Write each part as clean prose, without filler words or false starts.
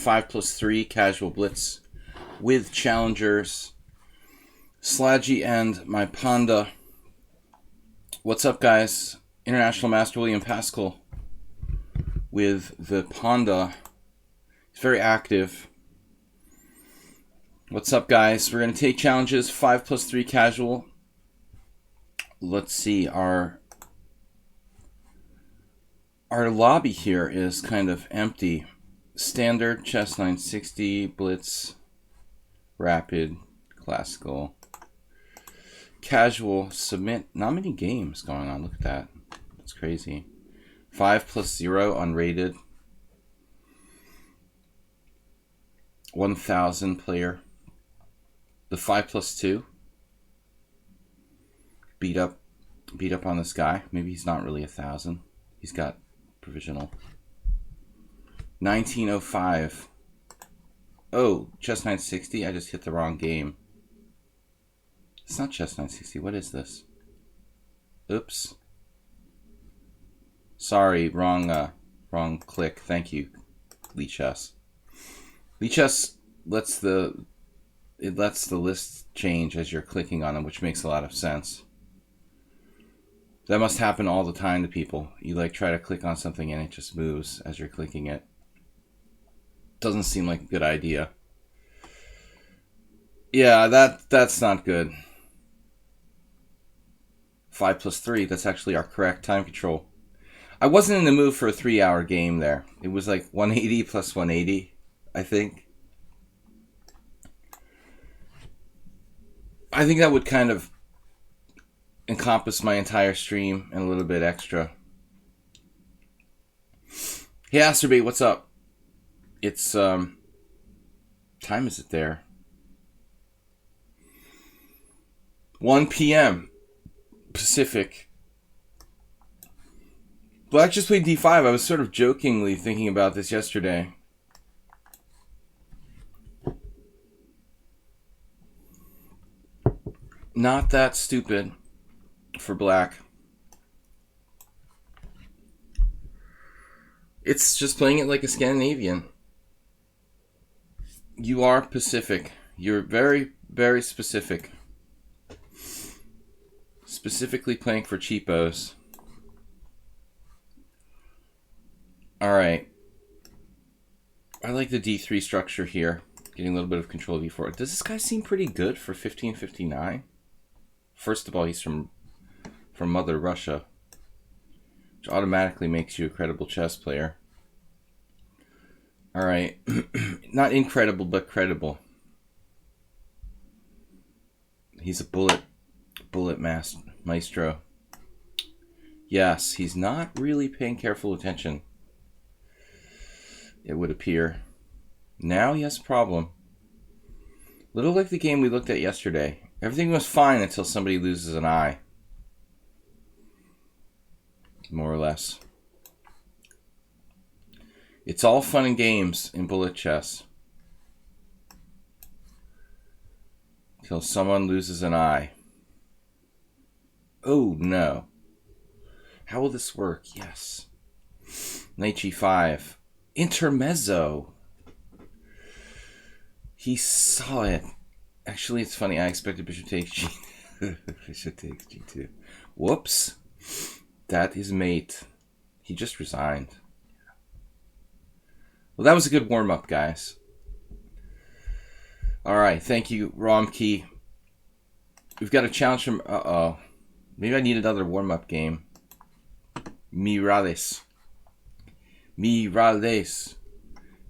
5+3 casual blitz with challengers. Sladgie and my Panda. What's up, guys? International Master William Paschall with the Panda. He's very active. What's up, guys? We're going to take challenges 5+3 casual. Let's see, our lobby here is kind of empty. Standard, chess 960, blitz, rapid, classical, casual, submit. Not many games going on. Look at that. That's crazy. 5+0 unrated. 1,000 player. The 5+2. Beat up on this guy. Maybe he's not really 1,000. He's got provisional. 1905. Oh, chess 960. I just hit the wrong game. It's not chess 960. What is this? Oops. Sorry, wrong click. Thank you, lichess. Lichess lets the list change as you're clicking on them, which makes a lot of sense. That must happen all the time to people. You like try to click on something and it just moves as you're clicking it. Doesn't seem like a good idea. Yeah, that's not good. 5+3, that's actually our correct time control. I wasn't in the mood for a 3-hour game there. It was like 180 plus 180, I think. I think that would kind of encompass my entire stream and a little bit extra. Hey, Asterbait, what's up? It's, time is it there? 1 p.m. Pacific. Black just played d5. I was sort of jokingly thinking about this yesterday. Not that stupid for black. It's just playing it like a Scandinavian. You are Pacific. You're very, very specific. Specifically playing for cheapos. Alright. I like the d3 structure here. Getting a little bit of control of e4. Does this guy seem pretty good for 1559? First of all, he's from Mother Russia, which automatically makes you a credible chess player. All right. Not incredible, but credible. He's a bullet maestro. Yes, he's not really paying careful attention, it would appear. Now he has a problem. Little like the game we looked at yesterday. Everything was fine until somebody loses an eye. More or less. It's all fun and games in bullet chess. Until someone loses an eye. Oh, no. How will this work? Yes. Knight g5. Intermezzo. He saw it. Actually, it's funny. I expected bishop takes g. Bishop takes g2. Whoops. That is mate. He just resigned. Well, that was a good warm-up, guys. All right. Thank you, Romkey. We've got a challenge from... Uh-oh. Maybe I need another warm-up game. Mirales. Mirales.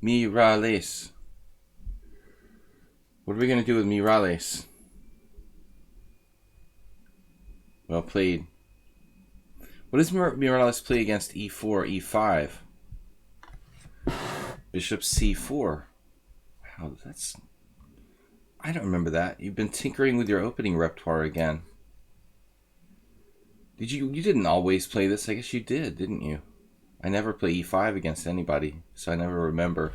Mirales. What are we going to do with Mirales? Well played. What does Mirales play against e4, e5? Bishop c4. Wow, that's... I don't remember that. You've been tinkering with your opening repertoire again. Did you didn't always play this? I guess you did, didn't you? I never play e5 against anybody, so I never remember.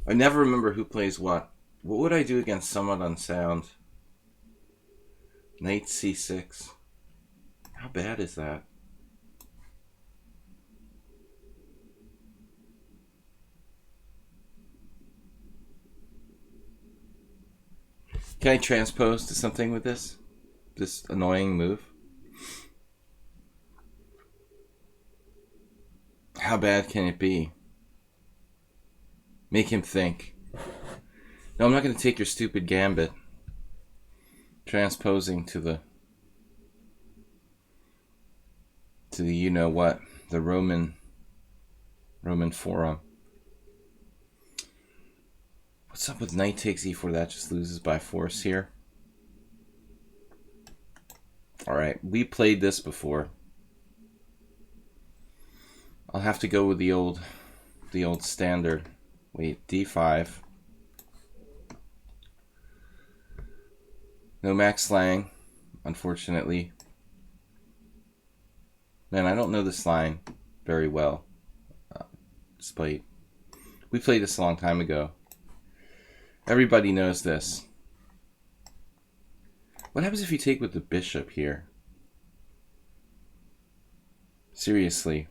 I never remember who plays what. What would I do against someone unsound? Knight c6. How bad is that? Can I transpose to something with this? This annoying move? How bad can it be? Make him think. No, I'm not going to take your stupid gambit. Transposing to the you know what, the Roman Forum. What's up with knight takes e4? That just loses by force here. All right, we played this before. I'll have to go with the old standard. Wait, d5. No Max Lang, unfortunately. Man, I don't know this line very well. Despite we played this a long time ago. Everybody knows this. What happens if you take with the bishop here? Seriously.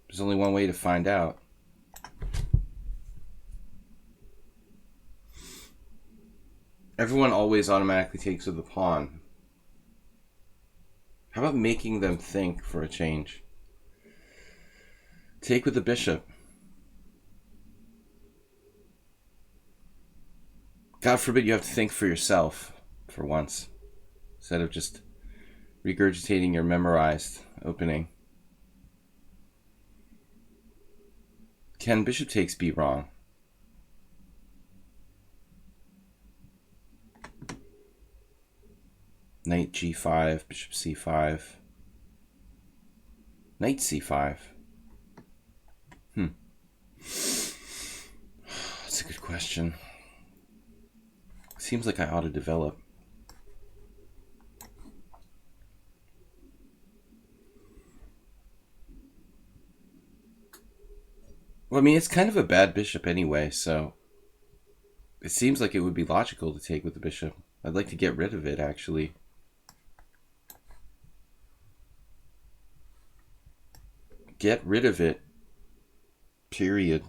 There's only one way to find out. Everyone always automatically takes with the pawn. How about making them think for a change? Take with the bishop. God forbid you have to think for yourself for once, instead of just regurgitating your memorized opening. Can bishop takes be wrong? Knight g5, bishop c5, knight c5. That's a good question. Seems like I ought to develop. Well, I mean, it's kind of a bad bishop anyway, so it seems like it would be logical to take with the bishop. I'd like to get rid of it, actually. Get rid of it. Period.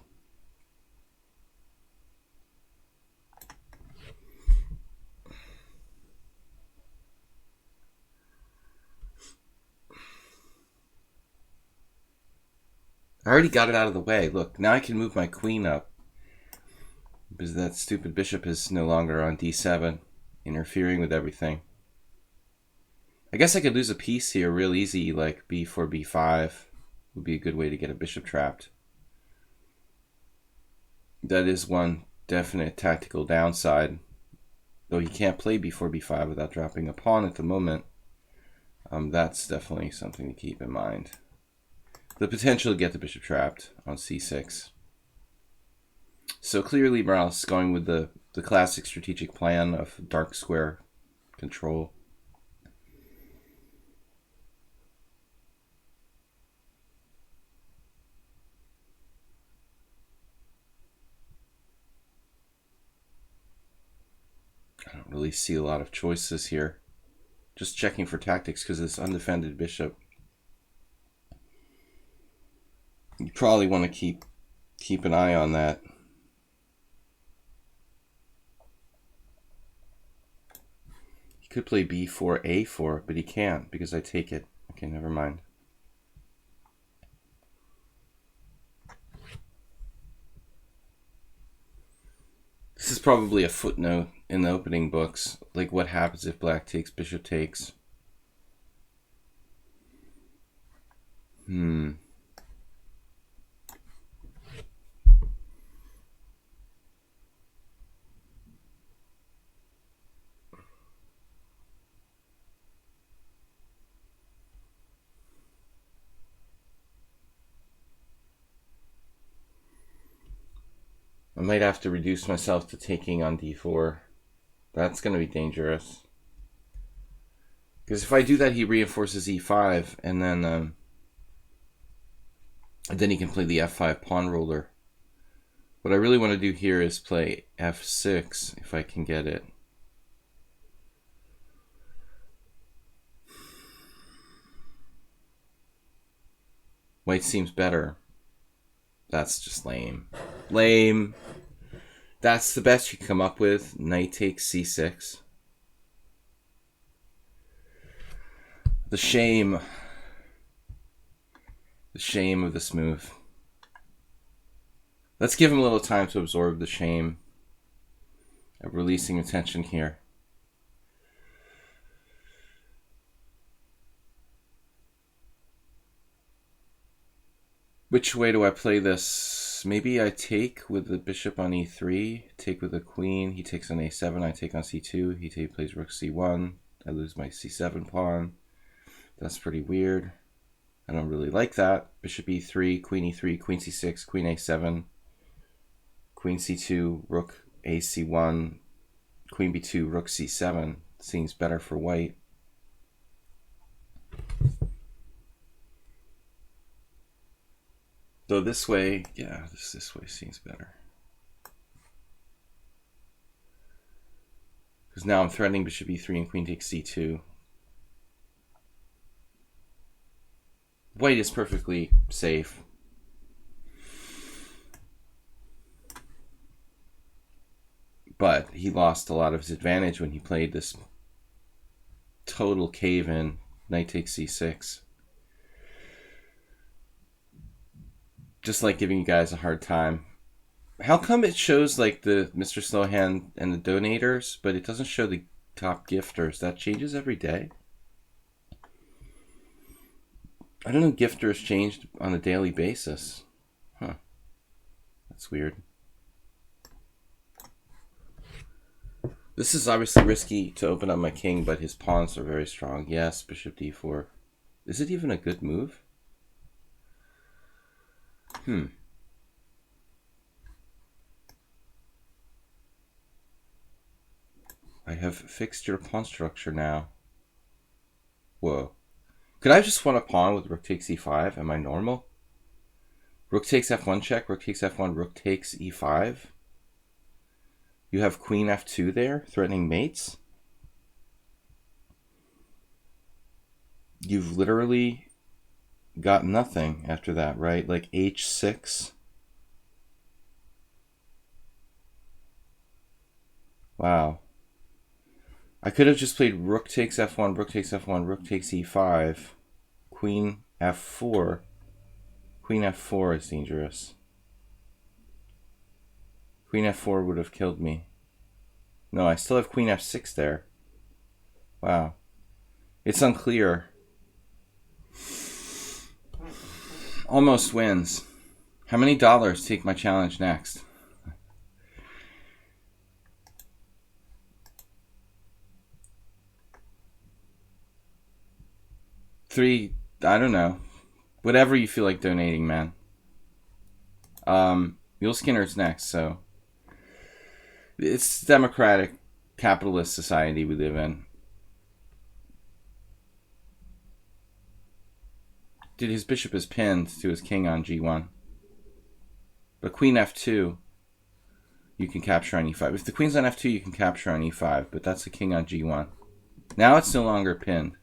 I already got it out of the way. Look, now I can move my queen up. Because that stupid bishop is no longer on d7, interfering with everything. I guess I could lose a piece here real easy, like b4, b5 would be a good way to get a bishop trapped. That is one definite tactical downside. Though he can't play b4, b5 without dropping a pawn at the moment. That's definitely something to keep in mind. The potential to get the bishop trapped on c6. So clearly Morales is going with the classic strategic plan of dark square control. I don't really see a lot of choices here. Just checking for tactics because it's undefended bishop. You probably want to keep an eye on that. He could play b4, a4, but he can't because I take it. Okay, never mind. This is probably a footnote in the opening books, like what happens if black takes, bishop takes. I might have to reduce myself to taking on d4. That's going to be dangerous. Because if I do that, he reinforces e5, and then he can play the f5 pawn ruler. What I really want to do here is play f6, if I can get it. White seems better. That's just lame. Lame. That's the best you can come up with. Knight takes c6. The shame of this move. Let's give him a little time to absorb the shame of releasing the tension here. Which way do I play this? Maybe I take with the bishop on e3, take with the queen, he takes on a7, I take on c2, he plays rook c1, I lose my c7 pawn. That's pretty weird. I don't really like that. Bishop e3, queen c6, queen a7, queen c2, rook ac1, queen b2, rook c7. Seems better for white. Though this way, yeah, this way seems better. Because now I'm threatening bishop e3 and queen takes c2. White is perfectly safe. But he lost a lot of his advantage when he played this total cave-in, knight takes c6. Just like giving you guys a hard time. How come it shows like the Mr. Slowhand and the donators, but it doesn't show the top gifters? That changes every day. I don't know, gifters changed on a daily basis. Huh. That's weird. This is obviously risky to open up my king, but his pawns are very strong. Yes, bishop d4. Is it even a good move? I have fixed your pawn structure now. Whoa. Could I have just won a pawn with rook takes e5? Am I normal? Rook takes f1 check, rook takes f1, rook takes e5. You have queen f2 there, threatening mates. You've literally got nothing after that, right? Like h6. Wow. I could have just played rook takes f1, rook takes f1, rook takes e5, queen f4. Queen f4 is dangerous. Queen f4 would have killed me. No, I still have queen f6 there. Wow. It's unclear. Almost wins. How many dollars take my challenge next? $3, I don't know. Whatever you feel like donating, man. Mule Skinner's next, so it's democratic capitalist society we live in. Dude, his bishop is pinned to his king on g1. But queen f2, you can capture on e5. If the queen's on f2, you can capture on e5, but that's the king on g1. Now it's no longer pinned.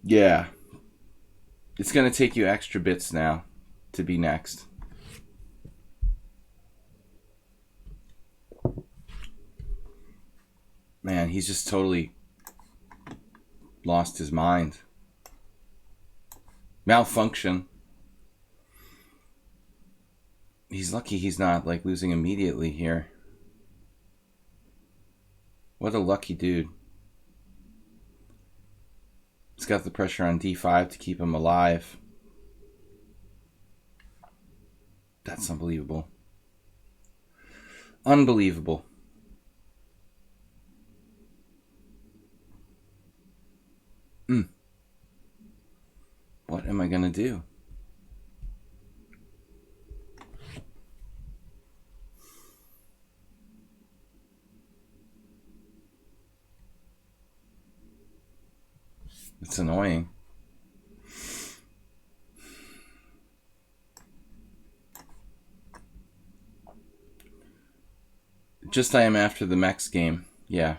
Yeah. It's going to take you extra bits now to be next. Man, he's just totally lost his mind. Malfunction. He's lucky he's not like losing immediately here. What a lucky dude. He's got the pressure on d5 to keep him alive. That's unbelievable. Unbelievable. What am I going to do? It's annoying. Just I am after the Mex game. Yeah.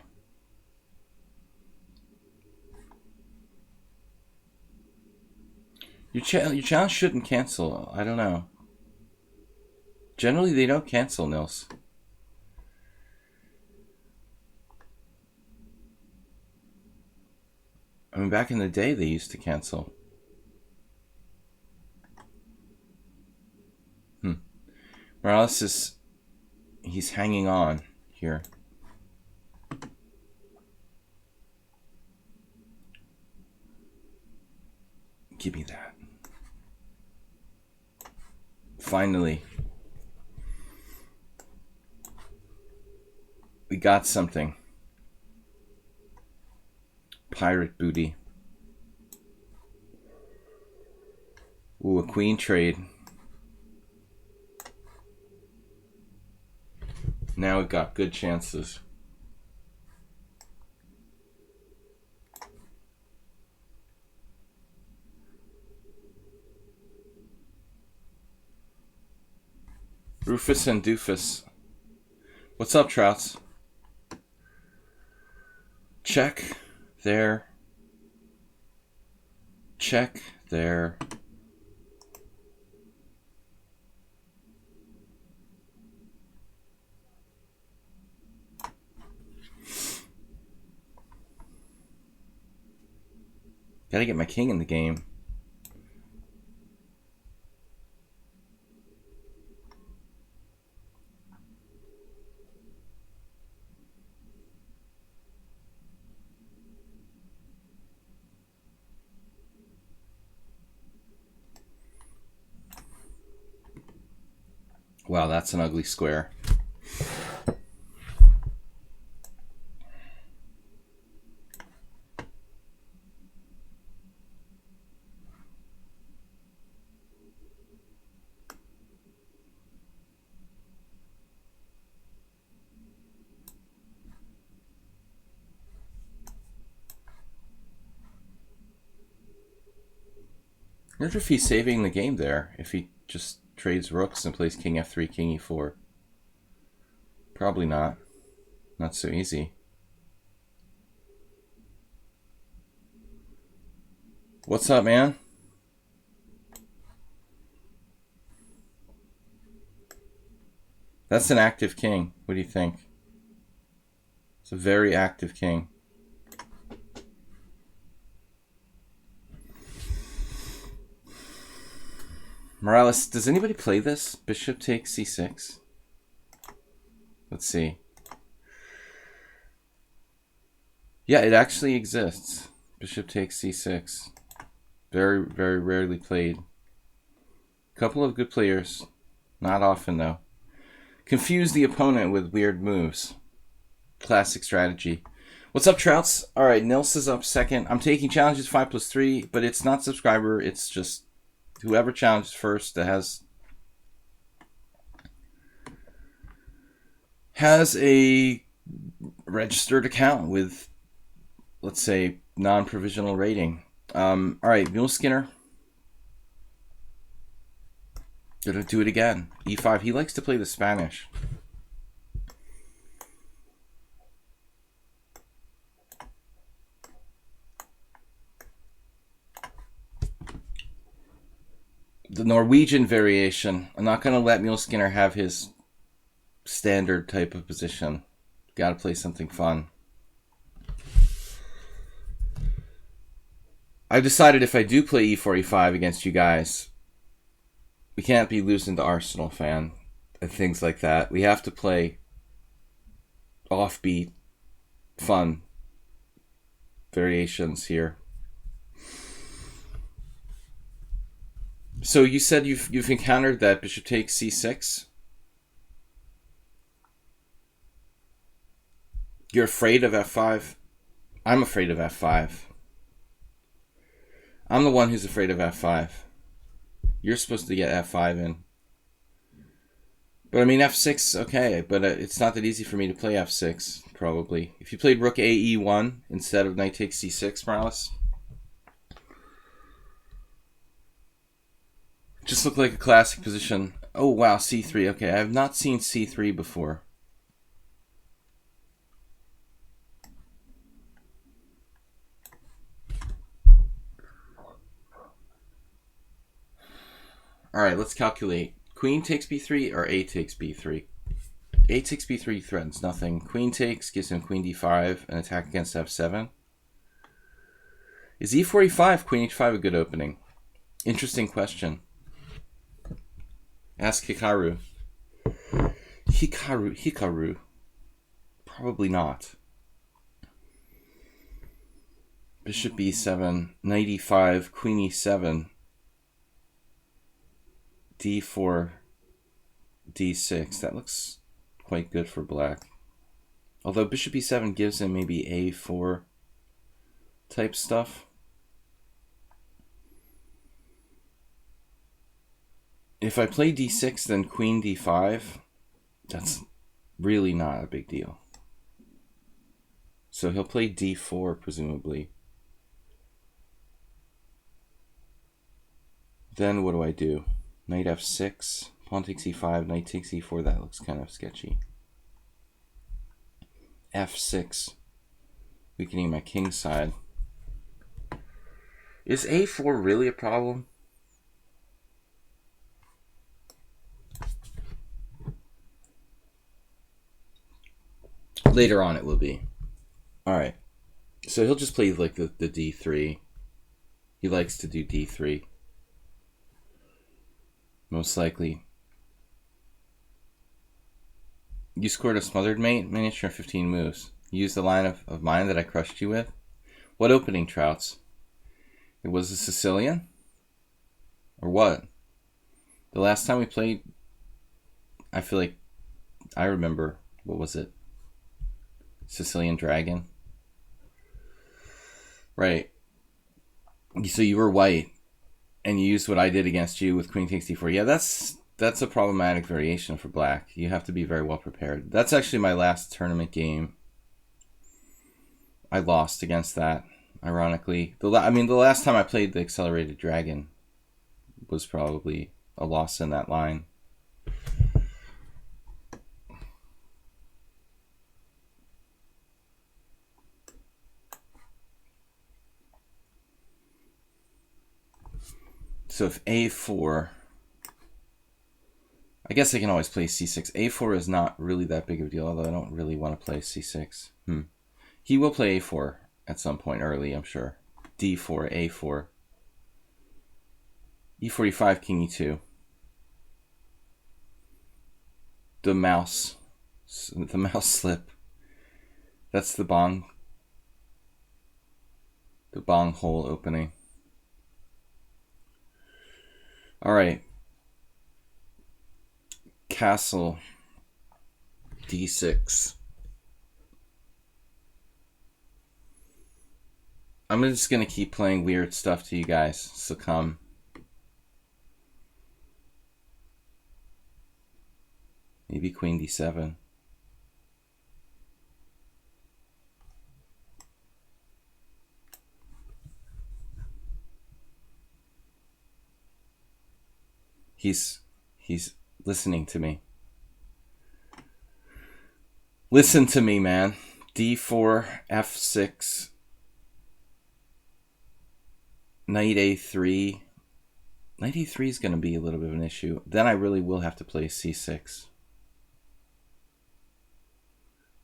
Your challenge shouldn't cancel. I don't know. Generally, they don't cancel, Nils. I mean, back in the day, they used to cancel. Morales is... He's hanging on here. Give me that. Finally. We got something. Pirate booty. Ooh, a queen trade. Now we got good chances. Rufus and Doofus. What's up, Trouts? Check there. Check there. Gotta get my king in the game. Wow, that's an ugly square. I wonder if he's saving the game there, if he just trades rooks and plays king f3, king e4. Probably not. Not so easy. What's up, man? That's an active king. What do you think? It's a very active king. Morales, does anybody play this? Bishop takes c6. Let's see. Yeah, it actually exists. Bishop takes c6. Very, very rarely played. Couple of good players. Not often, though. Confuse the opponent with weird moves. Classic strategy. What's up, Trouts? All right, Nils is up second. I'm taking challenges 5+3, but it's not subscriber. It's just whoever challenges first that has a registered account with, let's say, non-provisional rating. All right, Mule Skinner. Gonna do it again. E5. He likes to play the Spanish. The Norwegian variation. I'm not going to let Mule Skinner have his standard type of position. Got to play something fun. I've decided if I do play e4, e5 against you guys, we can't be losing to Arsenal fan and things like that. We have to play offbeat, fun variations here. So you said you've encountered that bishop takes c6. You're afraid of f5. I'm afraid of f5. I'm the one who's afraid of f5. You're supposed to get f5 in. But I mean f6, okay, but it's not that easy for me to play f6, probably. If you played rook ae1 instead of knight takes c6, Morales, just looked like a classic position. Oh, wow, c3. Okay, I have not seen c3 before. All right, let's calculate. Queen takes b3 or a takes b3? A takes b3 threatens nothing. Queen takes gives him queen d5, an attack against f7. Is e4, e5, queen h5 a good opening? Interesting question. Ask Hikaru. Hikaru. Probably not. Bishop b7, knight e5, queen e7, d4, d6. That looks quite good for black. Although bishop e7 gives him maybe a4 type stuff. If I play d6, then queen d5, that's really not a big deal. So he'll play d4, presumably. Then what do I do? Knight f6, pawn takes e5, knight takes e4. That looks kind of sketchy. f6, weakening my king side. Is a4 really a problem? Later on it will be. Alright. So he'll just play like the d3. He likes to do d3. Most likely. You scored a smothered mate miniature in 15 moves. You used the line of mine that I crushed you with. What opening, Trouts? It was a Sicilian? Or what? The last time we played, I feel like I remember, what was it? Sicilian Dragon? Right. So you were white, and you used what I did against you with queen takes d4. Yeah, that's a problematic variation for black. You have to be very well prepared. That's actually my last tournament game. I lost against that, ironically. The last time I played the Accelerated Dragon was probably a loss in that line. So if a4, I guess I can always play c6. a4 is not really that big of a deal, although I don't really want to play c6. He will play a4 at some point early, I'm sure. d4, a4. e4, e5, king e2. The mouse slip. That's the bong hole opening. All right. Castle d6. I'm just going to keep playing weird stuff to you guys. Succumb. Maybe queen d7. He's listening to me. Listen to me, man. d4, f6, knight a3. Knight a3 is going to be a little bit of an issue. Then I really will have to play c6.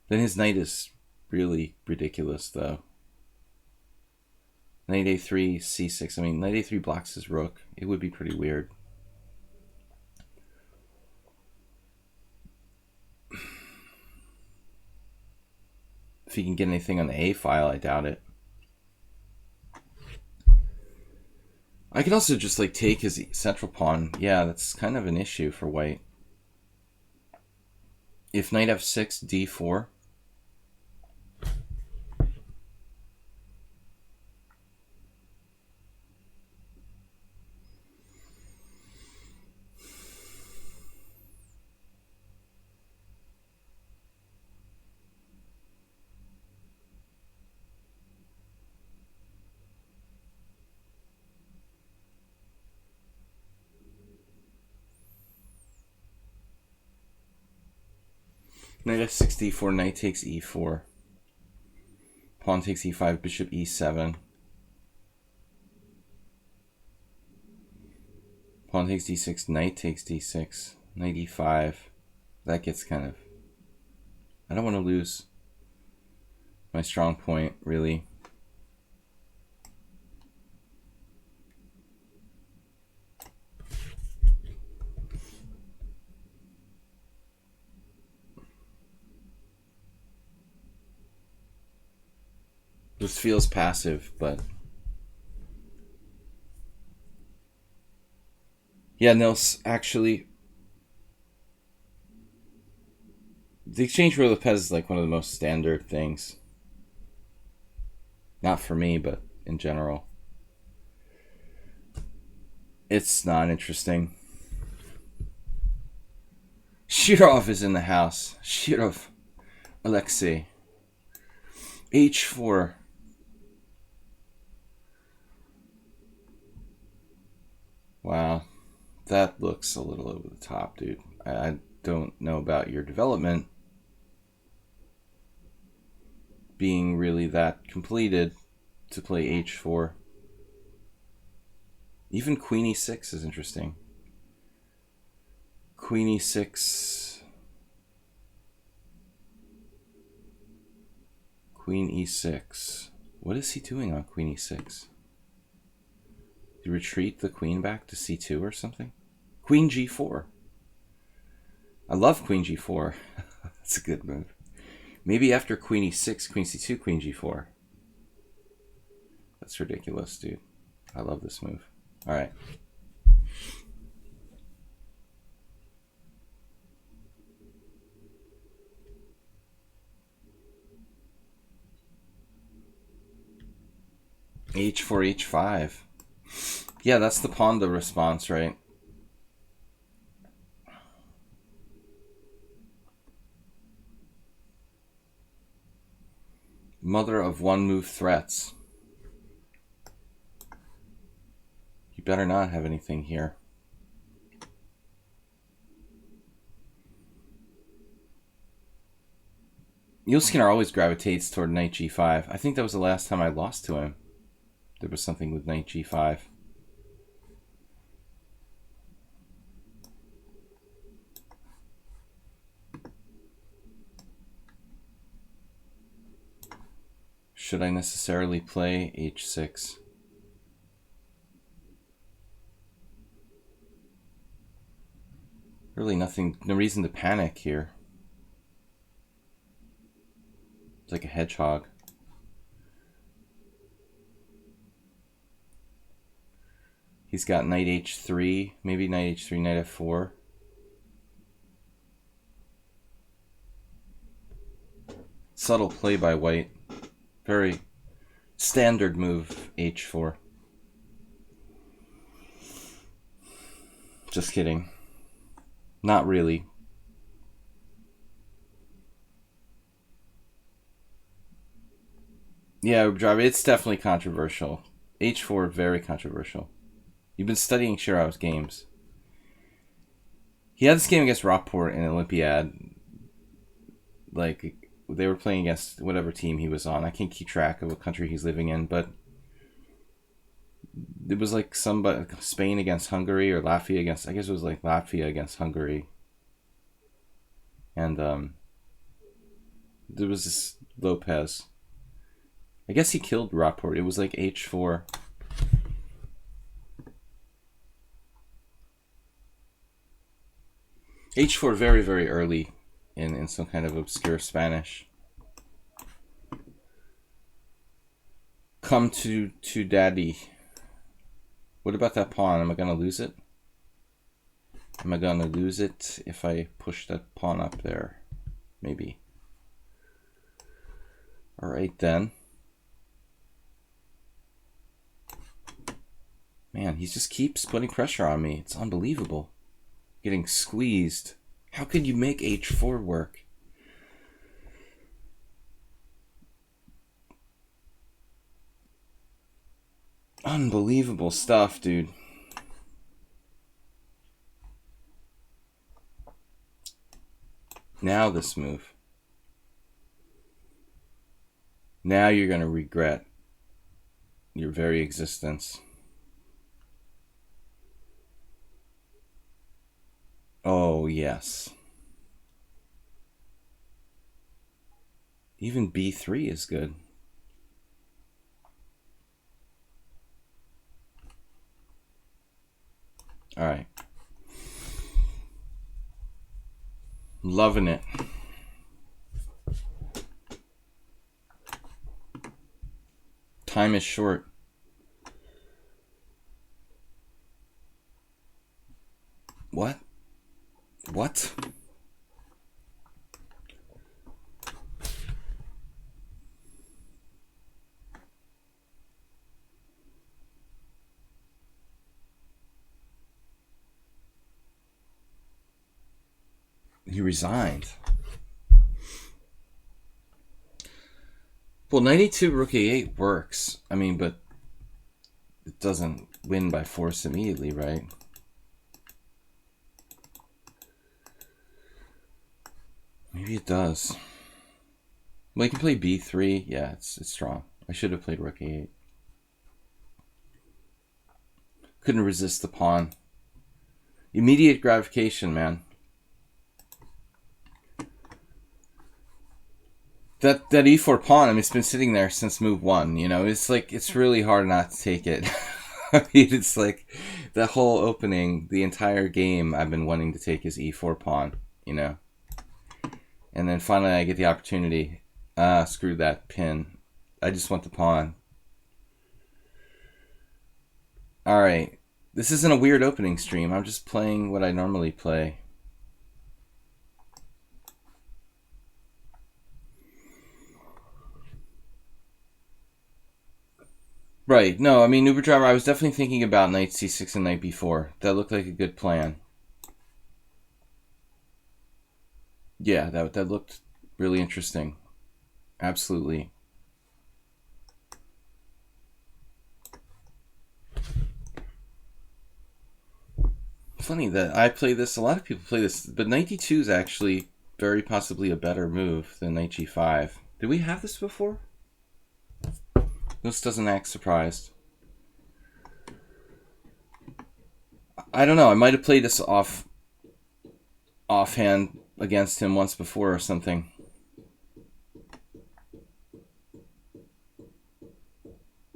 Then his knight is really ridiculous, though. Knight a3, c6. I mean, knight a3 blocks his rook. It would be pretty weird. If he can get anything on the A file, I doubt it. I could also just like take his central pawn. Yeah, that's kind of an issue for white. If knight f6, d4. Knight f6, d4, knight takes e4. Pawn takes e5, bishop e7. Pawn takes d6, knight takes d6, knight e5. That gets kind of... I don't want to lose my strong point, really. This feels passive, but... Yeah, Nils, actually... The exchange for Lopez is like one of the most standard things. Not for me, but in general. It's not interesting. Shirov is in the house. Shirov. Alexei. H4. Wow. That looks a little over the top, dude. I don't know about your development being really that completed to play h4. Even queen e6 is interesting. Queen e6. Queen e6. What is he doing on queen e6? Do you retreat the queen back to c2 or something? Queen g4. I love queen g4. That's a good move. Maybe after queen e6, queen c2, queen g4. That's ridiculous, dude. I love this move. All right. h4, h5. Yeah, that's the Ponda response, right? Mother of one move threats. You better not have anything here. Yulskinner always gravitates toward knight g5. I think that was the last time I lost to him. There was something with knight g5. Should I necessarily play h6? Really nothing, no reason to panic here. It's like a hedgehog. He's got knight h3, maybe knight h3, knight f4. Subtle play by white. Very standard move, h4. Just kidding. Not really. Yeah, it's definitely controversial. h4, very controversial. You've been studying Shirov's games. He had this game against Rockport in Olympiad. Like, they were playing against whatever team he was on. I can't keep track of what country he's living in, but it was like Spain against Hungary or Latvia against, I guess it was like Latvia against Hungary. And there was this Lopez. I guess he killed Rockport. It was like h4. h4 very, very early in some kind of obscure Spanish. Come to daddy. What about that pawn? Am I going to lose it? Am I going to lose it if I push that pawn up there? Maybe. All right, then. Man, he just keeps putting pressure on me. It's unbelievable. Getting squeezed. How could you make h4 work? Unbelievable stuff, dude. Now this move. Now you're going to regret your very existence. Oh, yes. Even b3 is good. All right. Loving it. Time is short. What? What? He resigned. Well, 92 rook a8 works. I mean, but it doesn't win by force immediately, right? Maybe it does. Well, you can play b3. Yeah, it's strong. I should have played rook a8. Couldn't resist the pawn. Immediate gratification, man. That e4 pawn, I mean, it's been sitting there since move 1, you know? It's like, it's really hard not to take it. I mean, it's like the whole opening, the entire game, I've been wanting to take his e4 pawn, you know? And then finally I get the opportunity. Screw that pin. I just want the pawn. Alright. This isn't a weird opening stream. I'm just playing what I normally play. Right. No, I mean, Uber Driver, I was definitely thinking about knight c6 and knight b4. That looked like a good plan. Yeah, that looked really interesting. Absolutely. Funny that I play this, a lot of people play this, but knight d2 is actually very possibly a better move than knight g5. Did we have this before? This doesn't act surprised. I don't know. I might have played this offhand against him once before or something.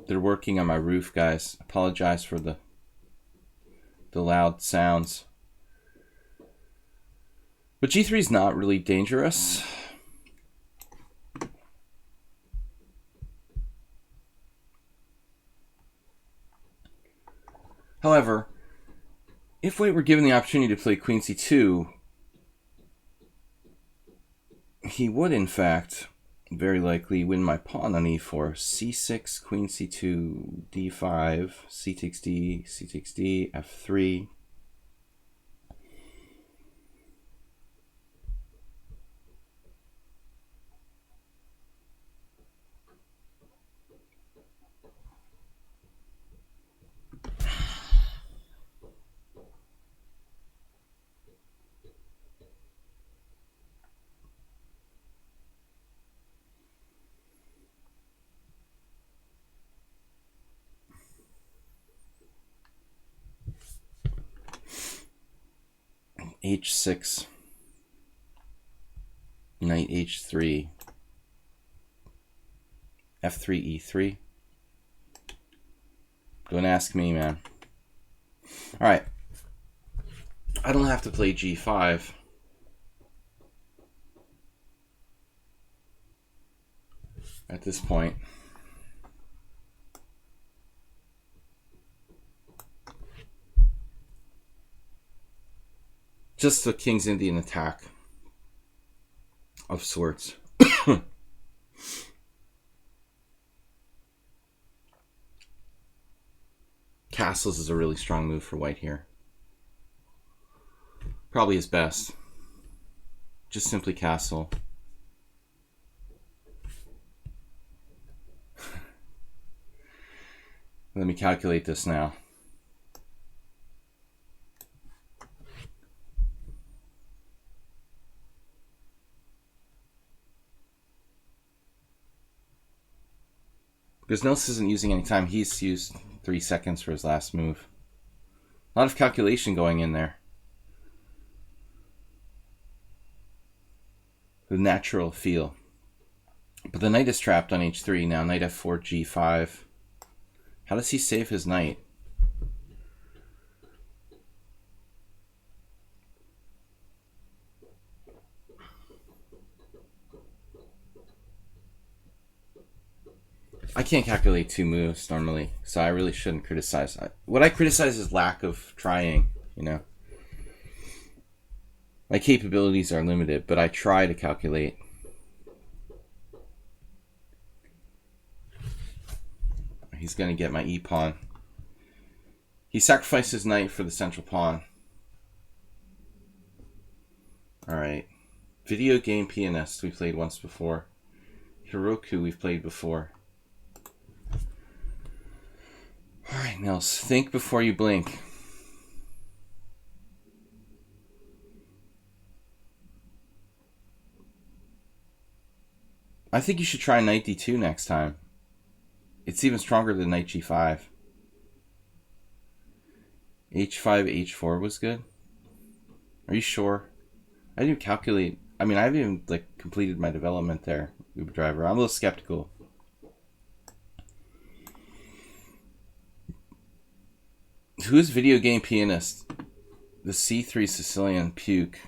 They're working on my roof, guys. Apologize for the loud sounds. But g3 is not really dangerous. However, if White were given the opportunity to play queen c2, he would, in fact, very likely win my pawn on e4. c6, queen c2, d5, c takes d, c takes d, f3. h6, knight h3, f3, e3. Don't ask me, man. All right. I don't have to play g5. At this point. Just a King's Indian attack of sorts. Castles is a really strong move for White here. Probably his best. Just simply castle. Let me calculate this now. Because Nels isn't using any time. He's used 3 seconds for his last move. A lot of calculation going in there. the natural feel. But the knight is trapped on h3 now. Knight f4, g5. How does he save his knight? I can't calculate two moves normally, so I really shouldn't criticize. What I criticize is lack of trying, you know. My capabilities are limited, but I try to calculate. He's going to get my e-pawn. He sacrifices knight for the central pawn. Alright. Video game pianist we played once before. Hiroku we've played before. Alright, Nils. Think before you blink. I think you should try knight d2 next time. It's even stronger than knight g5. h5, h4 was good? Are you sure? I didn't calculate. I mean, I haven't even completed my development there, Uber Driver. I'm a little skeptical. Who's video game pianist? The C3 Sicilian puke.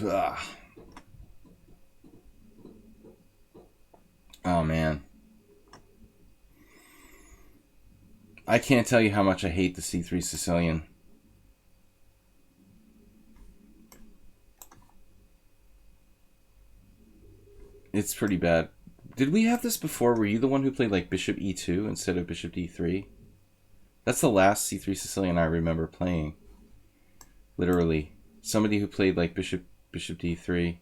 Ugh. Oh, man. I can't tell you how much I hate the C3 Sicilian. It's pretty bad. Did we have this before? Were you the one who played bishop e2 instead of bishop d3? That's the last C3 Sicilian I remember playing. Literally. Somebody who played bishop d3.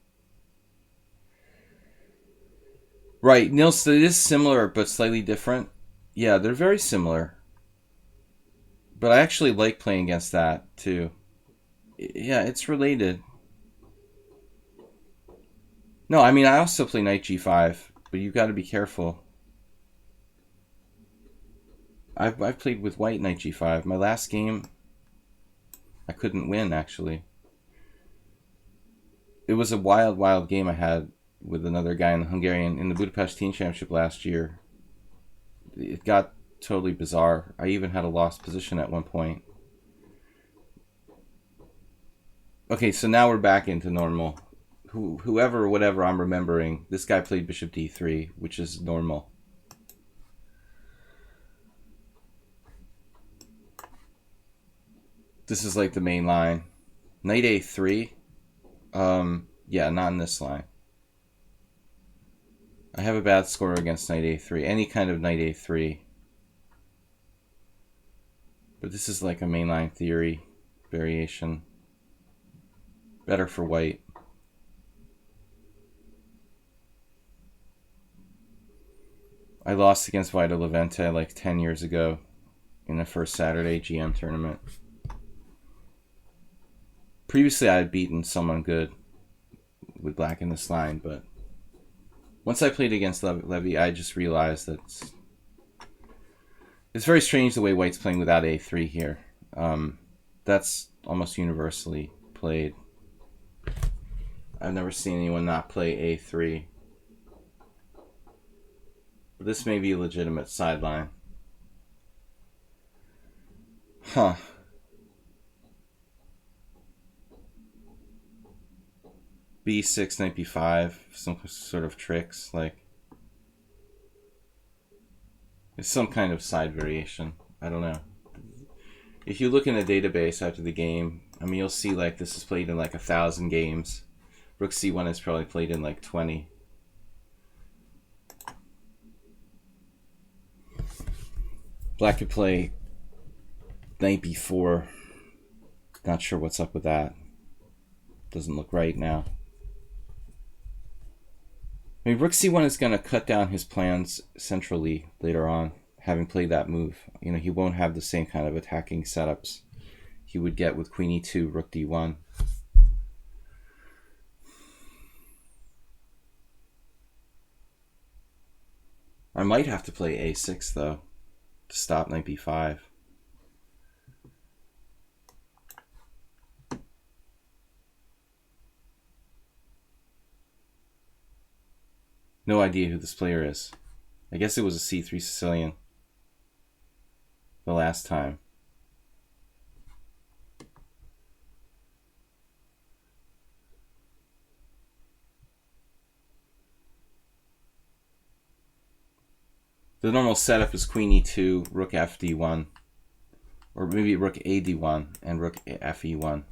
Right, Nils, it is similar but slightly different. Yeah, they're very similar. But I actually like playing against that too. Yeah, it's related. No, I mean, I also play knight g5, but you've got to be careful. I've played with white knight g5. My last game, I couldn't win, actually. It was a wild, wild game I had with another guy in the Budapest Teen Championship last year. It got totally bizarre. I even had a lost position at one point. Okay, so now we're back into normal. Whoever or whatever I'm remembering, this guy played bishop d3, which is normal. This is the main line. Knight a3. Yeah, not in this line. I have a bad score against knight a3. Any kind of knight a3. But this is a mainline theory variation. Better for white. I lost against Vita Levente 10 years ago in the first Saturday GM tournament. Previously, I had beaten someone good with black in this line, but once I played against Levy, I just realized that it's very strange the way white's playing without a3 here. That's almost universally played. I've never seen anyone not play a3. But this may be a legitimate sideline. Huh. b6, knight b5, some sort of tricks, it's some kind of side variation. I don't know. If you look in a database after the game, I mean, you'll see this is played in 1,000 games. Rook c1 is probably played in 20. Black could play knight b4. Not sure what's up with that. Doesn't look right now. I mean, rook c1 is going to cut down his plans centrally later on, having played that move. You know, he won't have the same kind of attacking setups he would get with queen e2, rook d1. I might have to play a6, though, to stop knight b5. No idea who this player is. I guess it was a C3 Sicilian the last time. The normal setup is queen e2, rook fd1, or maybe rook ad1 and rook fe1.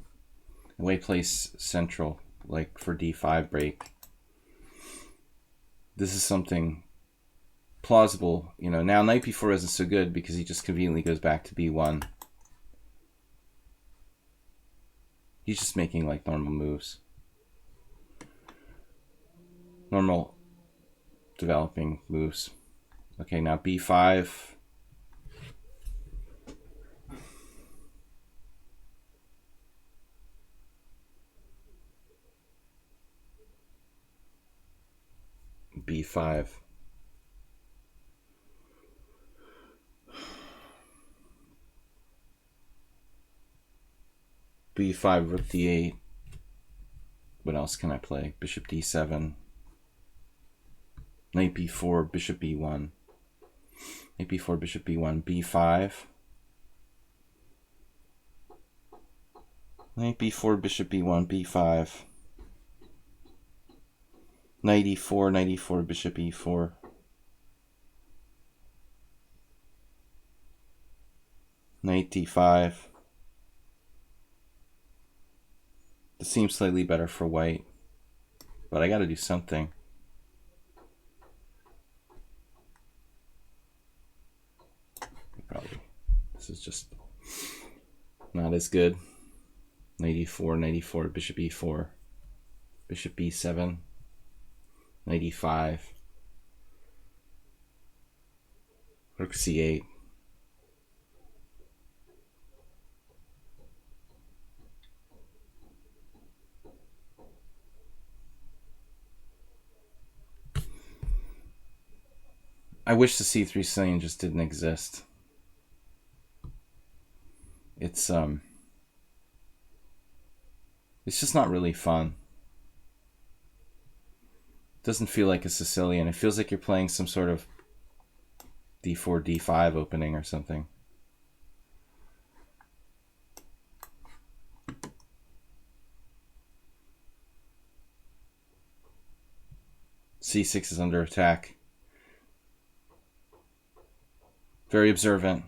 White plays central, like for d5 break. This is something plausible, you know. Now knight b4 isn't so good because he just conveniently goes back to b1. He's just making like normal moves. Normal developing moves. Okay, now b5. b5. b5, rook d8. What else can I play? Bishop d7. Knight b4, bishop b1. Knight b4, bishop b1, b5. Knight b4, bishop b1, b5. Knight e4, knight e4, bishop e4. Knight d5. This seems slightly better for white, but I gotta do something. Probably. This is just not as good. Knight e4, knight e4, bishop e4, bishop b7, knight e5, rook c8. I wish the c3 Sicilian just didn't exist. It's just not really fun. It doesn't feel like a Sicilian. It feels like you're playing some sort of d4, d5 opening or something. c6 is under attack. Very observant.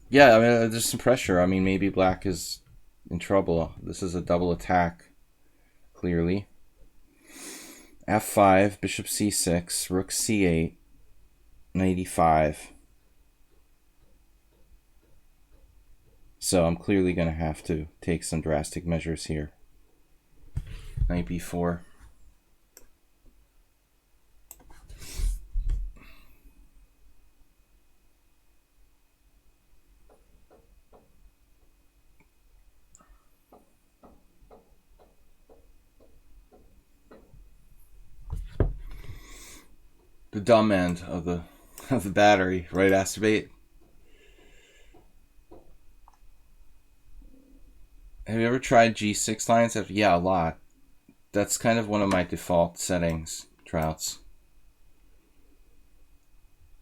Yeah, I mean, there's some pressure. I mean, maybe black is in trouble. This is a double attack, clearly. f5, bishop c6, rook c8, knight e5. So I'm clearly going to have to take some drastic measures here. Knight b4. The dumb end of the battery, right, Astrobate? Have you ever tried G6 lines? Yeah, a lot. That's kind of one of my default settings, Trouts.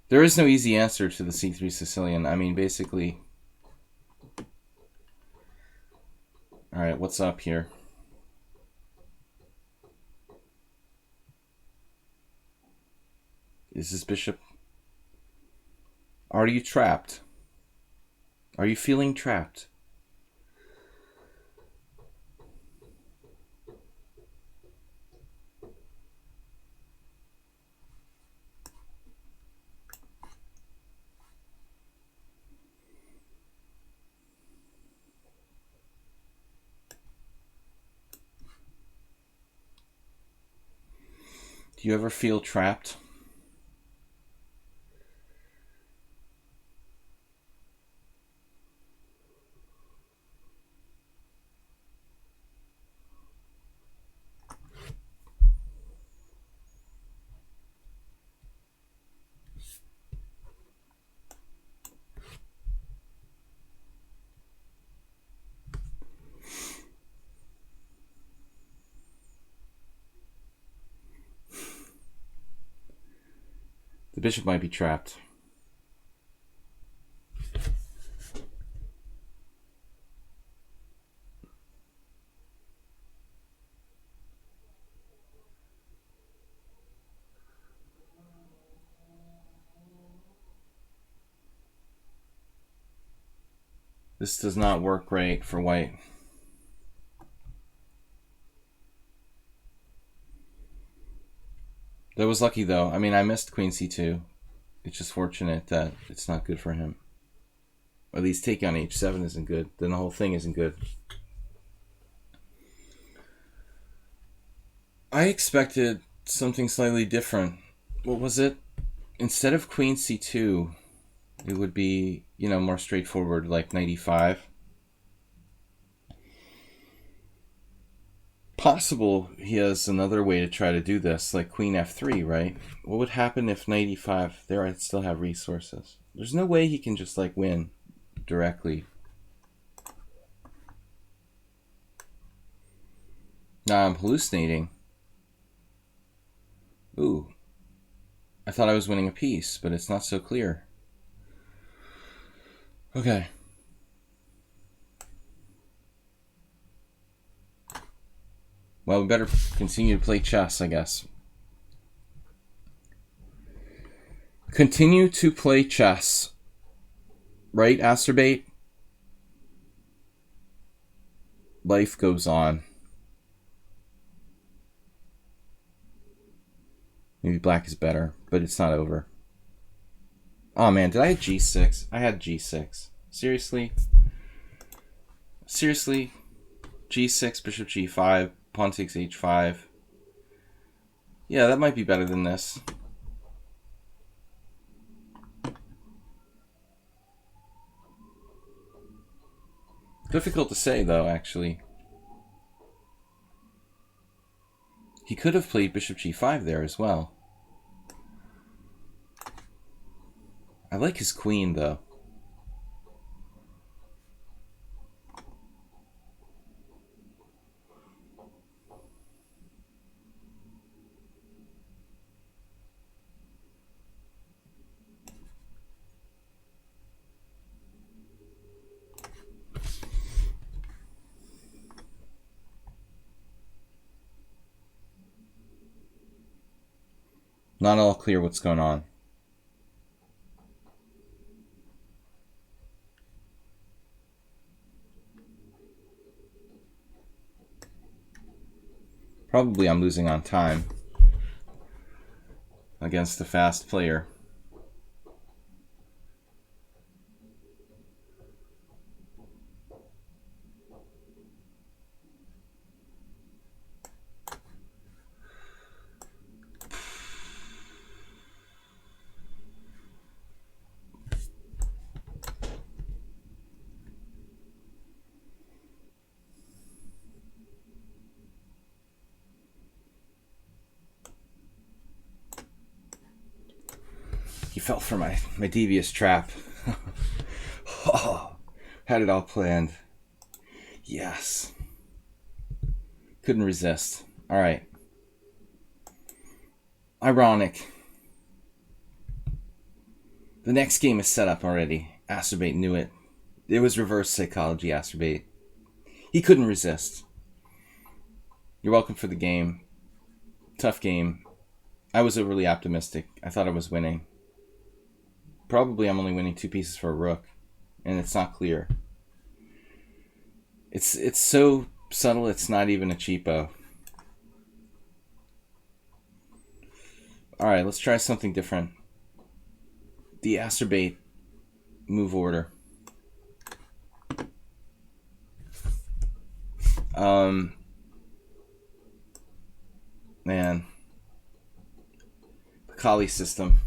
There is no easy answer to the C3 Sicilian. I mean, basically... Alright, what's up here? Is this bishop... Are you trapped? Are you feeling trapped? Do you ever feel trapped? The bishop might be trapped. This does not work great for white. That was lucky though. I mean, I missed queen c2. It's just fortunate that it's not good for him. Or at least taking on h7 isn't good. Then the whole thing isn't good. I expected something slightly different. What was it? Instead of queen c2, it would be, you know, more straightforward, like knight e5. Possible he has another way to try to do this, like queen f3, right? What would happen if knight e5? There I'd still have resources. There's no way he can just like win directly. Nah, I'm hallucinating. Ooh. I thought I was winning a piece, but it's not so clear. Okay. Well, we better continue to play chess, I guess. Continue to play chess. Right, Asterbate? Life goes on. Maybe black is better, but it's not over. Oh man, did I have g6? I had g6. Seriously? Seriously? g6, bishop g5, pawn takes h5. Yeah, that might be better than this. Difficult to say, though, actually. He could have played bishop g5 there as well. I like his queen, though. Not all clear what's going on. Probably I'm losing on time against a fast player. He fell for my devious trap. Oh, had it all planned. Yes. Couldn't resist. All right. Ironic. The next game is set up already. Asterbate knew it. It was reverse psychology, Asterbate. He couldn't resist. You're welcome for the game. Tough game. I was overly optimistic. I thought I was winning. Probably I'm only winning 2 pieces for a rook, and it's not clear. It's so subtle it's not even a cheapo. Alright, let's try something different. The Asterbate move order. Man. The Kali system.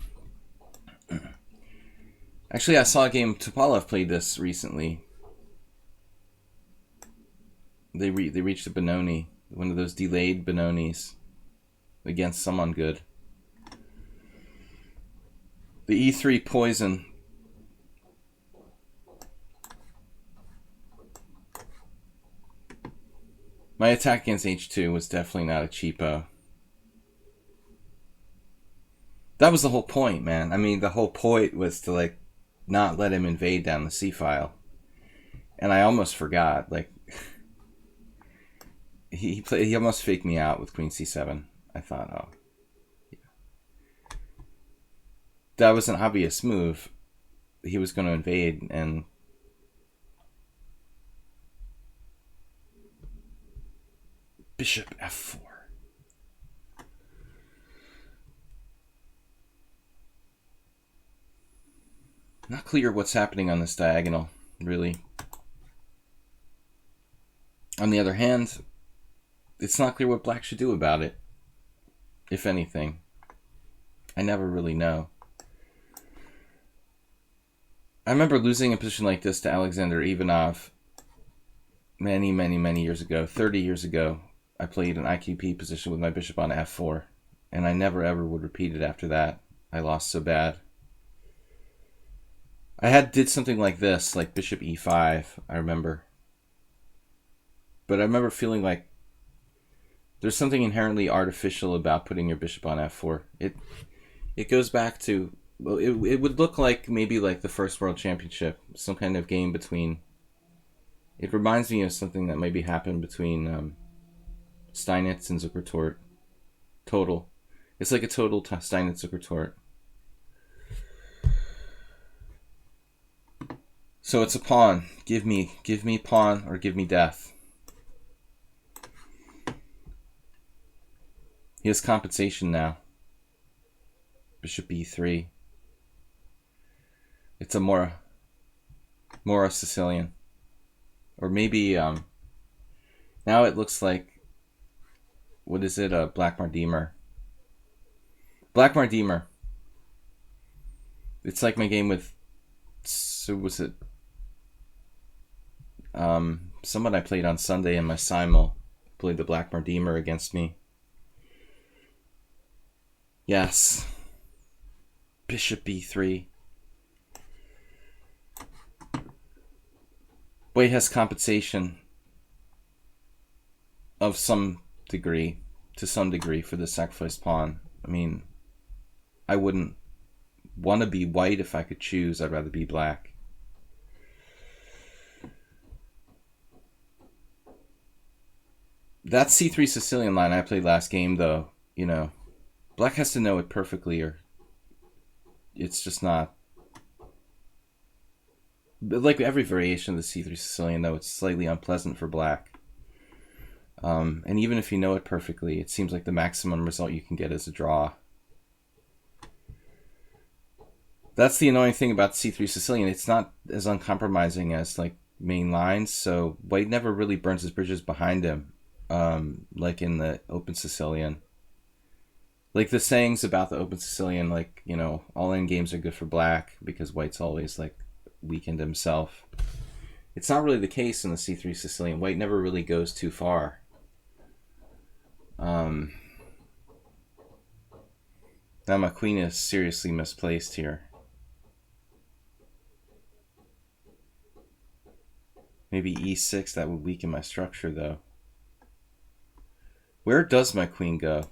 Actually, I saw a game Topalov played this recently. They reached a Benoni, one of those delayed Benonis against someone good. The E3 poison. My attack against H2 was definitely not a cheapo. That was the whole point, man. I mean, the whole point was to, like, not let him invade down the c-file. And I almost forgot. Like, he almost faked me out with queen c7. I thought, oh, yeah. That was an obvious move. He was going to invade, and bishop f4. Not clear what's happening on this diagonal, really. On the other hand, it's not clear what black should do about it, if anything. I never really know. I remember losing a position like this to Alexander Ivanov many, many, many years ago. 30 years ago, I played an IQP position with my bishop on f4, and I never ever would repeat it after that. I lost so bad. I did something like this, like bishop e5, I remember. But I remember feeling like there's something inherently artificial about putting your bishop on f4. It goes back to, well, it would look like maybe like the first world championship, some kind of game between. It reminds me of something that maybe happened between Steinitz and Zukertort. Total. It's like a total Steinitz-Zukertort. So it's a pawn. Give me pawn or give me death. He has compensation now. Bishop e3. It's a Mora Sicilian. Or maybe now it looks like, what is it? A Black Mardimer. Black Mardimer. It's like my game with, so was it someone I played on Sunday in my simul played the Black Mardimer against me. Yes. Bishop b3. White has compensation of some degree, to some degree, for the sacrificed pawn. I mean, I wouldn't want to be white if I could choose. I'd rather be black. That c3 Sicilian line I played last game, though, you know, black has to know it perfectly, or it's just not. But like every variation of the c3 Sicilian, though, it's slightly unpleasant for black. And even if you know it perfectly, it seems like the maximum result you can get is a draw. That's the annoying thing about c3 Sicilian. It's not as uncompromising as like main lines, so white never really burns his bridges behind him, like in the open Sicilian. Like the sayings about the open Sicilian, like, you know, all end games are good for black because white's always like weakened himself. It's not really the case in the c3 Sicilian. White never really goes too far. Now my queen is seriously misplaced here. Maybe e6, that would weaken my structure, though. Where does my queen go?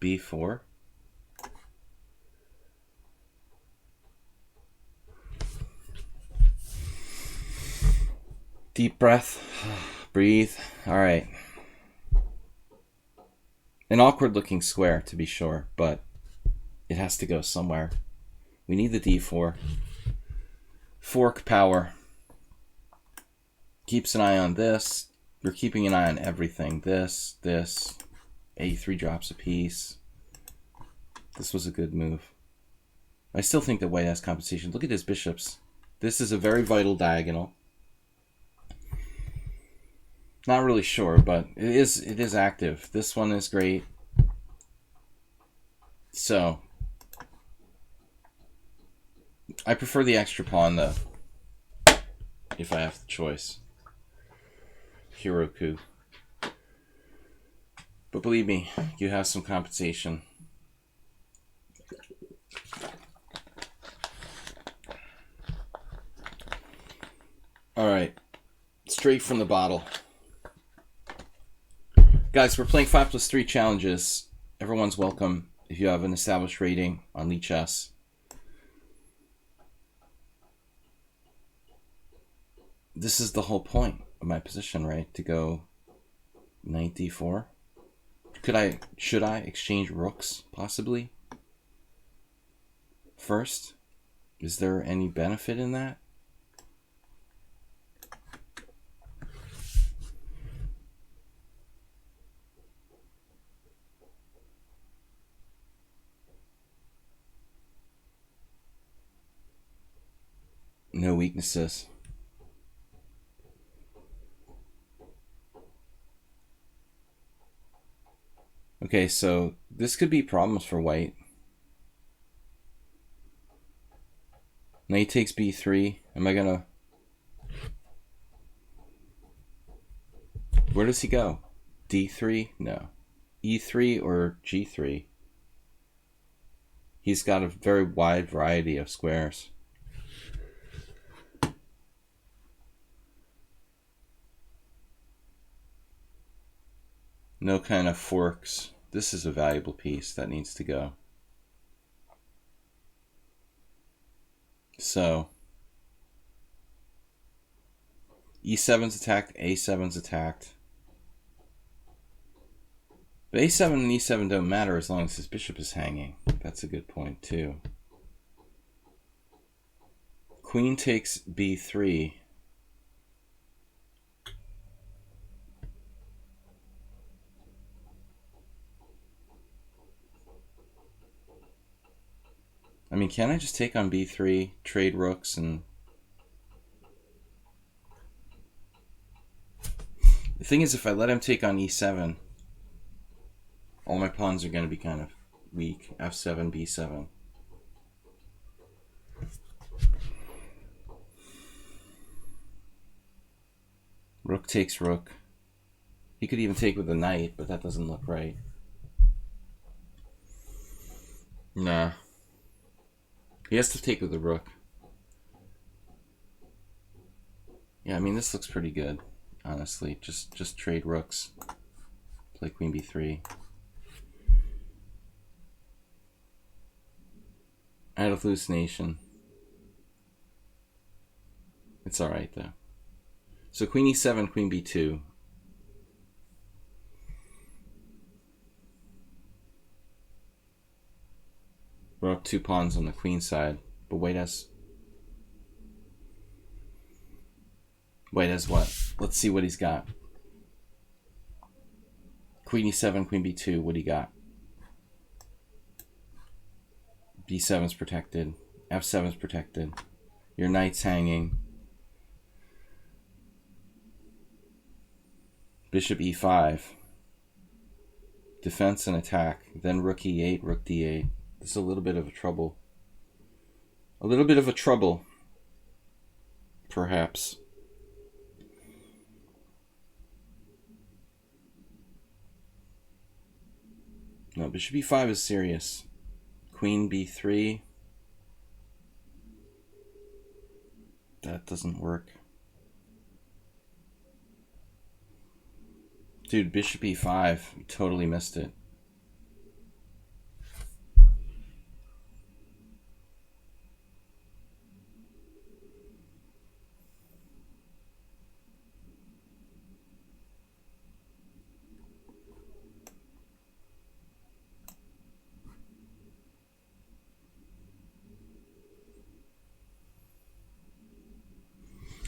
b4? Deep breath. Breathe. All right. An awkward looking square, to be sure, but it has to go somewhere. We need the d4. Fork power. Keeps an eye on this. We're keeping an eye on everything. This. a3 drops a piece. This was a good move. I still think that white has compensation. Look at his bishops. This is a very vital diagonal. Not really sure, but it is active. This one is great. So I prefer the extra pawn, though, if I have the choice. Hero coup. But believe me, you have some compensation. All right, straight from the bottle. Guys, we're playing 5+3 challenges. Everyone's welcome. if you have an established rating on lichess. This is the whole point of my position, right? To go knight d4. Should I exchange rooks, possibly? First? Is there any benefit in that? No weaknesses. Okay, so this could be problems for white. Knight takes b3. Am I gonna... Where does he go? d3? No. e3 or g3? He's got a very wide variety of squares. No kind of forks. This is a valuable piece that needs to go. So, e7's attacked, a7's attacked. But a7 and e7 don't matter as long as his bishop is hanging. That's a good point too. Queen takes b3. I mean, can I just take on b3, trade rooks, and... The thing is, if I let him take on e7, all my pawns are going to be kind of weak. f7, b7. Rook takes rook. He could even take with a knight, but that doesn't look right. Nah. He has to take with the rook. Yeah, I mean, this looks pretty good, honestly. Just trade rooks. Play queen b3. I had a hallucination. It's alright, though. So queen e7, queen b2. We're up 2 pawns on the queen side, but white has what? Let's see what he's got. Queen e7, queen b2, what do you got? b7's protected, f7's protected, your knight's hanging, bishop e5, defense and attack, then rook e8, rook d8. This is a little bit of a trouble. A little bit of a trouble, perhaps. No, bishop e5 is serious. Queen b3. That doesn't work. Dude, bishop e5. You totally missed it.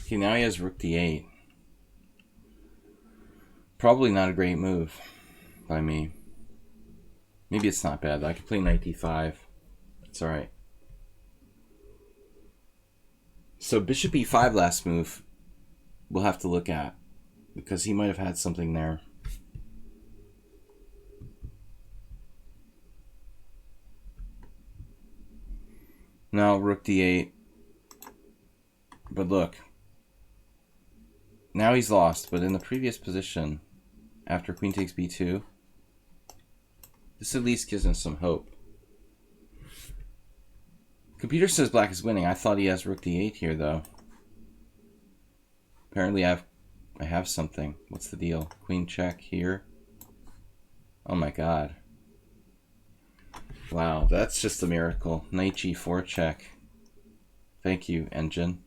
Okay, now he has rook d8. Probably not a great move by me. Maybe it's not bad. I could play knight d5. It's alright. So bishop e5 last move we'll have to look at, because he might have had something there. Now rook d8. But look. Now he's lost, but in the previous position, after queen takes b2, this at least gives him some hope. Computer says black is winning. I thought he has rook d8 here, though. Apparently I have something. What's the deal? Queen check here. Oh my god. Wow, that's just a miracle. Knight g4 check. Thank you, engine.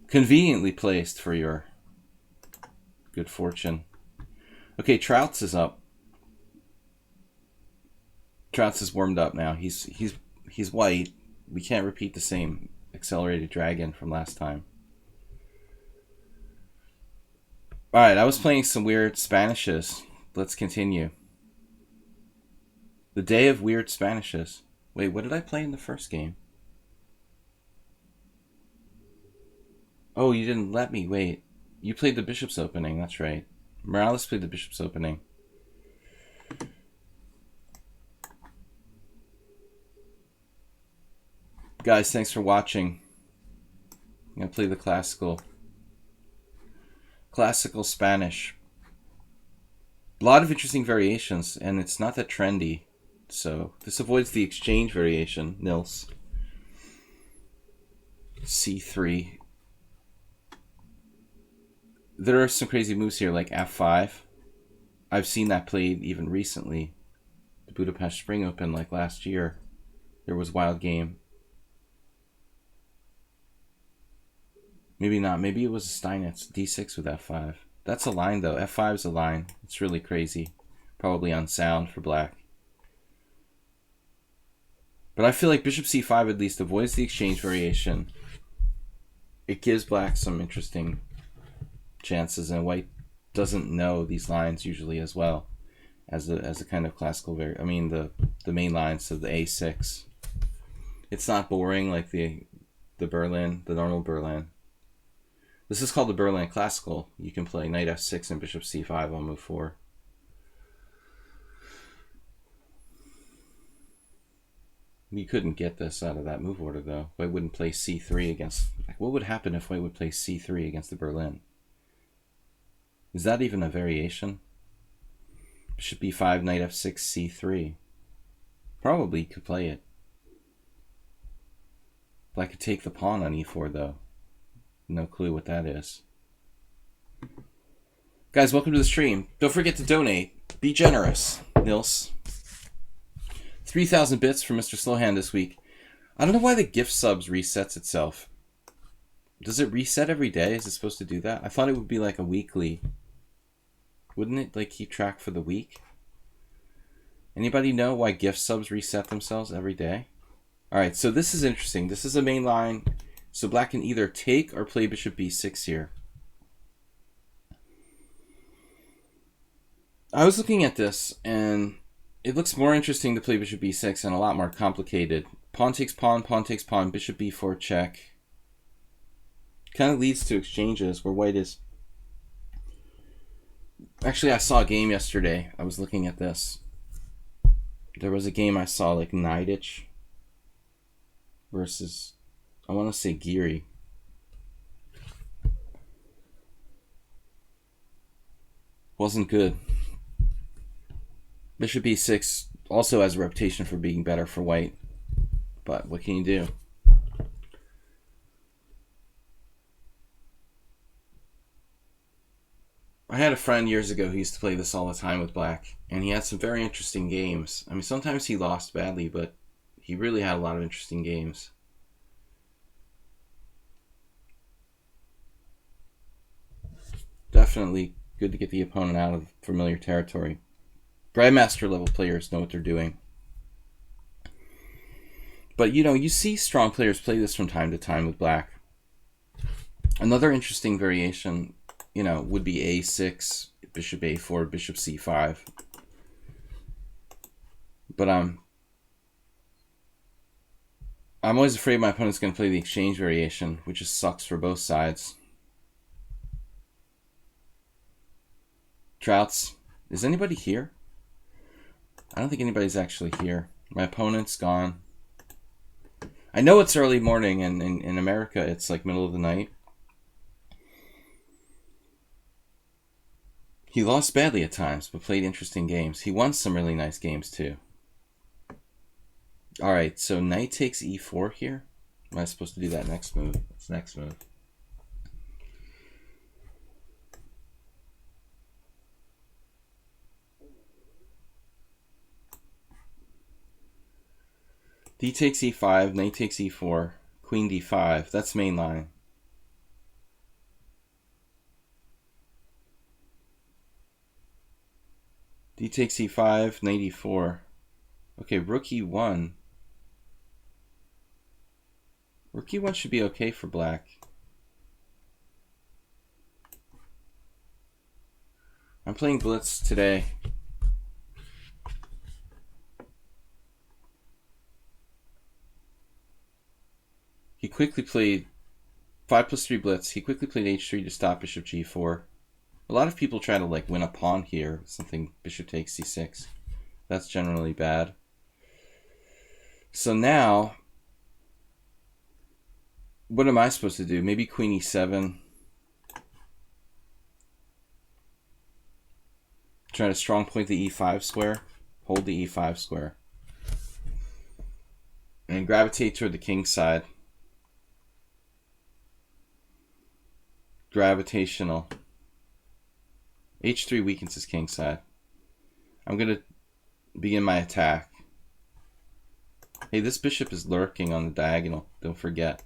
Conveniently placed for your good fortune. Okay, Trouts is up. Trouts is warmed up now. He's white. We can't repeat the same accelerated dragon from last time. Alright, I was playing some weird Spanishes. Let's continue. The day of weird Spanishes. Wait, what did I play in the first game? Oh, you didn't let me. Wait. You played the Bishop's Opening. That's right. Morales played the Bishop's Opening. Guys, thanks for watching. I'm going to play the classical Spanish. A lot of interesting variations, and it's not that trendy. So this avoids the exchange variation, Nils. C3. There are some crazy moves here, like F5. I've seen that played even recently. The Budapest Spring Open, like last year. There was wild game. Maybe not. Maybe it was a Steinitz. D6 with F5. That's a line, though. F5 is a line. It's really crazy. Probably unsound for black. But I feel like Bishop C5 at least avoids the exchange variation. It gives black some interesting chances, and white doesn't know these lines usually as well as a kind of classical the main lines of the A6. It's not boring like the normal Berlin. This is called the Berlin Classical. You can play knight F6 and bishop C5 on move 4. You couldn't get this out of that move order, though. White wouldn't play C3 against... What would happen if white would play C3 against the Berlin? Is that even a variation? Bishop B5, knight F6, C3. Probably could play it. Black could take the pawn on E4, though. No clue what that is. Guys, welcome to the stream. Don't forget to donate. Be generous, Nils. 3,000 bits for Mr. Slowhand this week. I don't know why the gift subs resets itself. Does it reset every day? Is it supposed to do that? I thought it would be like a weekly. Wouldn't it like keep track for the week? Anybody know why gift subs reset themselves every day? Alright, so this is interesting. This is a main line. So black can either take or play bishop b6 here. I was looking at this, and it looks more interesting to play bishop b6 and a lot more complicated. Pawn takes pawn, bishop b4 check. Kind of leads to exchanges where white is... Actually, I saw a game yesterday. I was looking at this. There was a game I saw, like Nidich versus, I want to say Geary. Wasn't good. Bishop e6 also has a reputation for being better for white, but what can you do? I had a friend years ago who used to play this all the time with black, and he had some very interesting games. I mean, sometimes he lost badly, but he really had a lot of interesting games. Definitely good to get the opponent out of familiar territory. Grandmaster level players know what they're doing. But, you know, you see strong players play this from time to time with black. Another interesting variation, you know, would be a6, bishop a4, bishop c5. But I'm always afraid my opponent's going to play the exchange variation, which just sucks for both sides. Trouts, is anybody here? I don't think anybody's actually here. My opponent's gone. I know it's early morning, and in America it's like middle of the night. He lost badly at times, but played interesting games. He won some really nice games too. Alright, so knight takes e4 here. Am I supposed to do that next move? That's next move. D takes e5, knight takes e4, queen d5. That's main line. D takes e5, knight e4. Okay, rook e1. Rook e1 should be okay for black. I'm playing blitz today. He quickly played 5+3 blitz. He quickly played h3 to stop bishop g4. A lot of people try to like win a pawn here. Something bishop takes c6. That's generally bad. So now, what am I supposed to do? Maybe queen e7. Try to strong point the e5 square. Hold the e5 square. And gravitate toward the king side. Gravitational. h3 weakens his king side. I'm going to begin my attack. Hey, this bishop is lurking on the diagonal. Don't forget.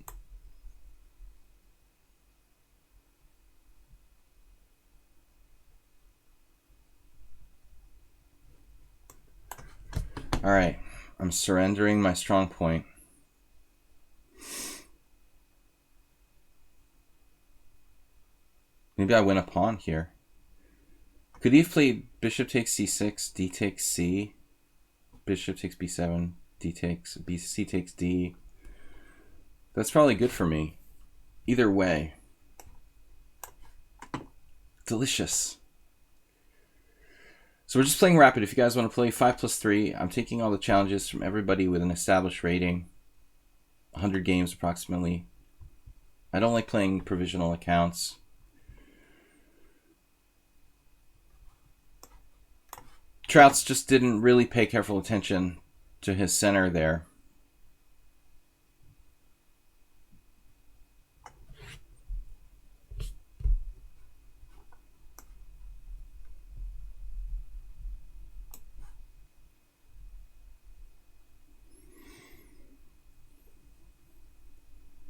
Alright, I'm surrendering my strong point. Maybe I win a pawn here. Could he have played bishop takes c6, d takes c, bishop takes b7, d takes b, c takes d? That's probably good for me. Either way. Delicious. So we're just playing rapid. If you guys want to play 5+3, I'm taking all the challenges from everybody with an established rating. 100 games approximately. I don't like playing provisional accounts. Trouts just didn't really pay careful attention to his center there.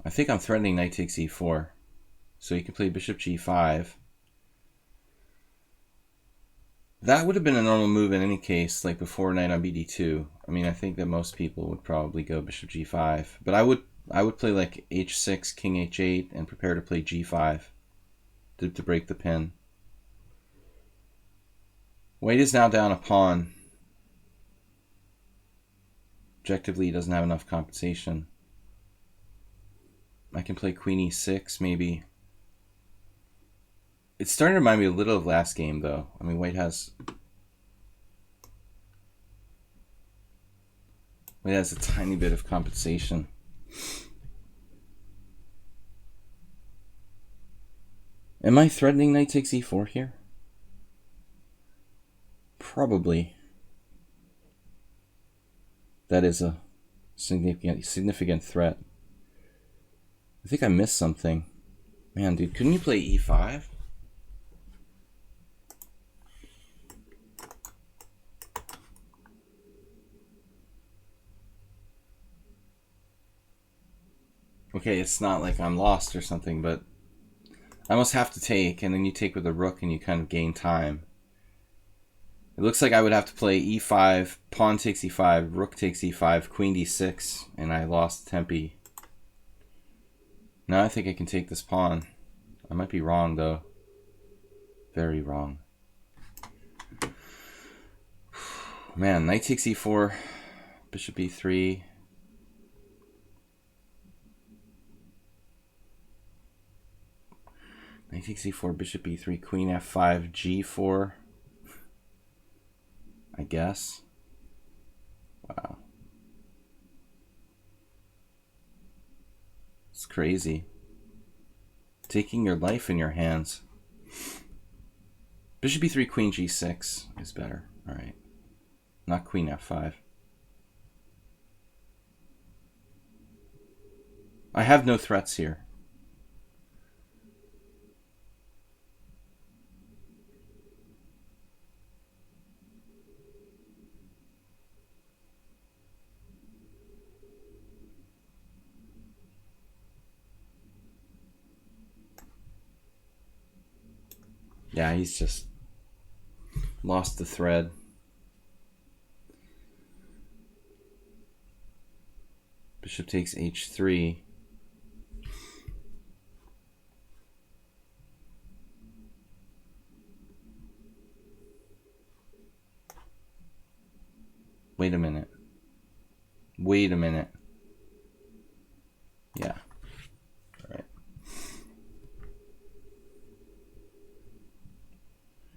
I think I'm threatening knight takes e4. So you can play bishop g5. That would have been a normal move in any case, like before knight on bd2. I mean, I think that most people would probably go bishop g5. But I would play like h6, king h8, and prepare to play g5 to break the pin. White is now down a pawn. Objectively, he doesn't have enough compensation. I can play queen e6, maybe. It's starting to remind me a little of last game, though. I mean, White has a tiny bit of compensation. Am I threatening knight takes e4 here? Probably. That is a significant threat. I think I missed something. Man, dude, couldn't you play e5? Okay, it's not like I'm lost or something, but I almost have to take, and then you take with the rook and you kind of gain time. It looks like I would have to play e5, pawn takes e5, rook takes e5, queen d6, and I lost tempi. Now I think I can take this pawn. I might be wrong, though. Very wrong. Man, knight takes e4, bishop e3. Knight takes e4, bishop e3, queen f5, g4. I guess. Wow. It's crazy. Taking your life in your hands. Bishop e3, queen g6 is better. All right. Not queen f5. I have no threats here. Yeah, he's just lost the thread. Bishop takes h3. Wait a minute. Wait a minute. Yeah. All right.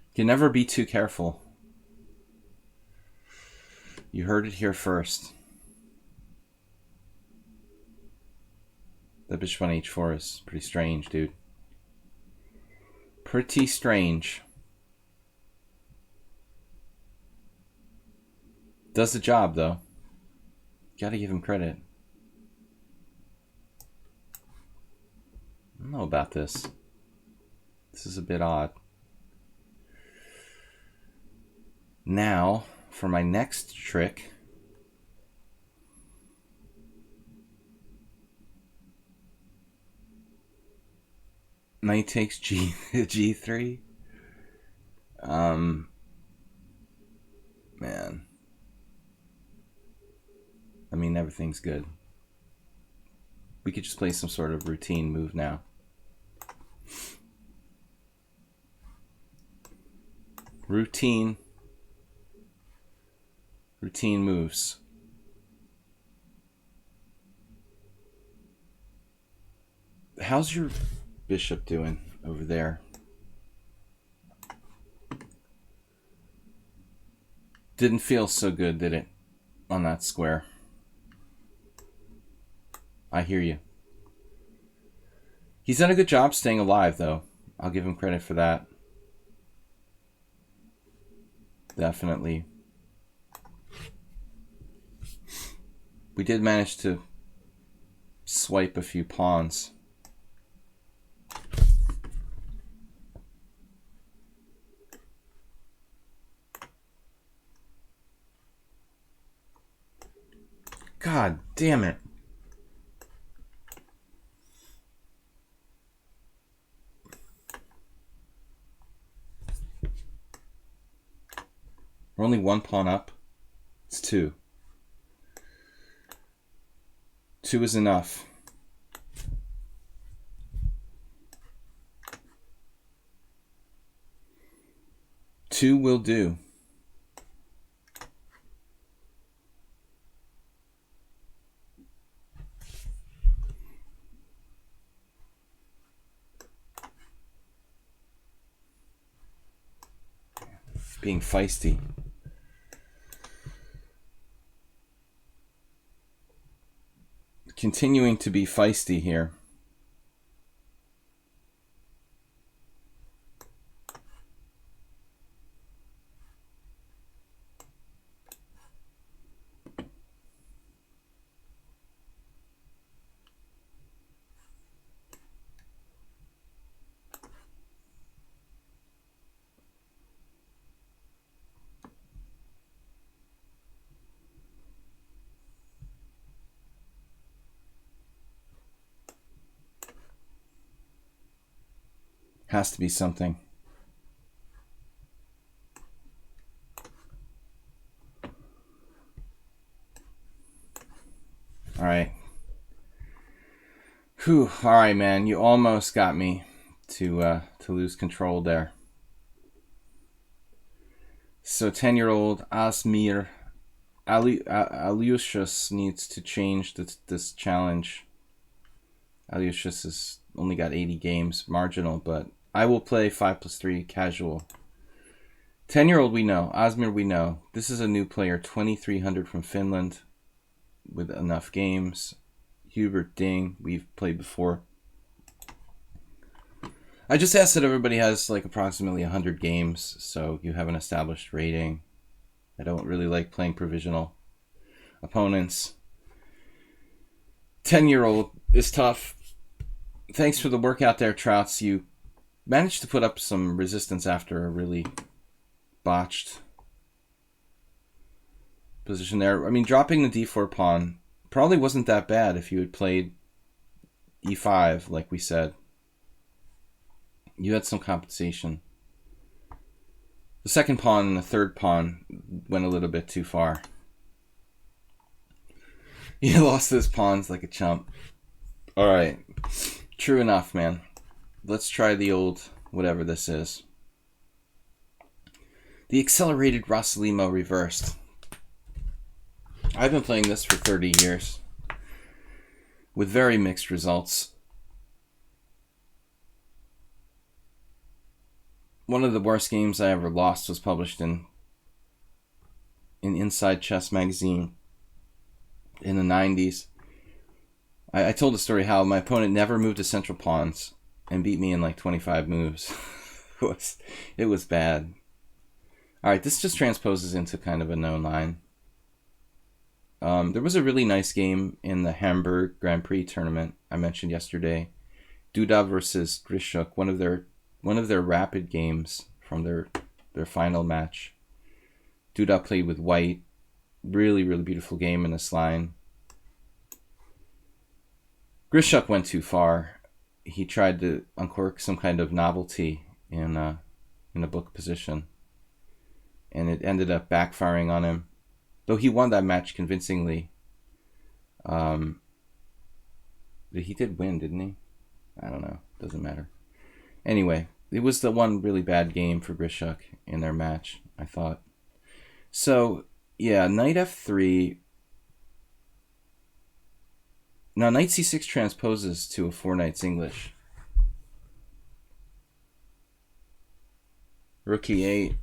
You can never be too careful. You heard it here first. That bishop on h4 is pretty strange, dude. Pretty strange. Does the job, though. Gotta give him credit. I don't know about this. This is a bit odd. Now, for my next trick. Knight takes g3. Man. I mean, everything's good. We could just play some sort of routine move now. Routine moves. How's your bishop doing over there? Didn't feel so good, did it, on that square? I hear you. He's done a good job staying alive, though. I'll give him credit for that. Definitely. We did manage to swipe a few pawns. God damn it. We're only one pawn up. It's two. Two is enough. Two will do. Being feisty. Continuing to be feisty here. Has to be something. All right. Whew. All right, man. You almost got me to lose control there. So 10-year-old Asmir Alyushas needs to change this challenge. Alyushas has only got 80 games, marginal, but I will play 5+3 casual. 10-year-old we know. Asmir we know. This is a new player, 2300 from Finland with enough games. Hubert Ding, we've played before. I just asked that everybody has like approximately 100 games, so you have an established rating. I don't really like playing provisional opponents. 10-year-old is tough. Thanks for the work out there, Trouts. You managed to put up some resistance after a really botched position there. I mean, dropping the d4 pawn probably wasn't that bad if you had played e5, like we said. You had some compensation. The second pawn and the third pawn went a little bit too far. He lost those pawns like a chump. Alright. True enough, man. Let's try the old whatever this is. The accelerated Rossolimo reversed. I've been playing this for 30 years with very mixed results. One of the worst games I ever lost was published in Inside Chess magazine in the 90s. I told the story how my opponent never moved his central pawns and beat me in like 25 moves. It was bad. Alright, this just transposes into kind of a known line. There was a really nice game in the Hamburg Grand Prix tournament I mentioned yesterday. Duda versus Grishuk, one of their rapid games from their final match. Duda played with white. Really, really beautiful game in this line. Grishuk went too far. He tried to uncork some kind of novelty in a book position, and it ended up backfiring on him. Though he won that match convincingly. He did win, didn't he? I don't know. Doesn't matter. Anyway, it was the one really bad game for Grishuk in their match, I thought. So, yeah, knight f3. Now, knight c6 transposes to a 4 knights English. Rook e8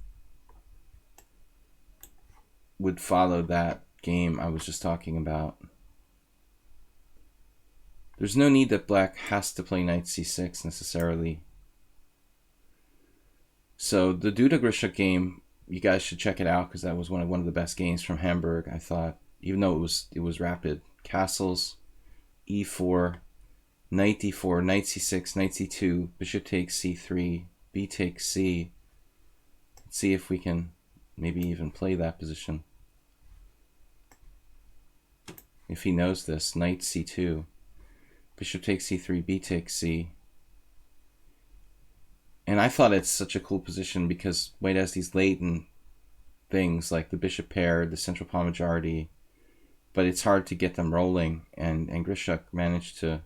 would follow that game I was just talking about. There's no need that black has to play knight c6 necessarily. So the Duda Grishuk game, you guys should check it out because that was one of the best games from Hamburg, I thought. Even though it was rapid. Castles, e4, knight d4, knight c6, knight c2, bishop takes c3, b takes c. Let's see if we can maybe even play that position. If he knows this, knight c2, bishop takes c3, b takes c. And I thought it's such a cool position because white has these latent things like the bishop pair, the central pawn majority, but it's hard to get them rolling. And Grishuk managed to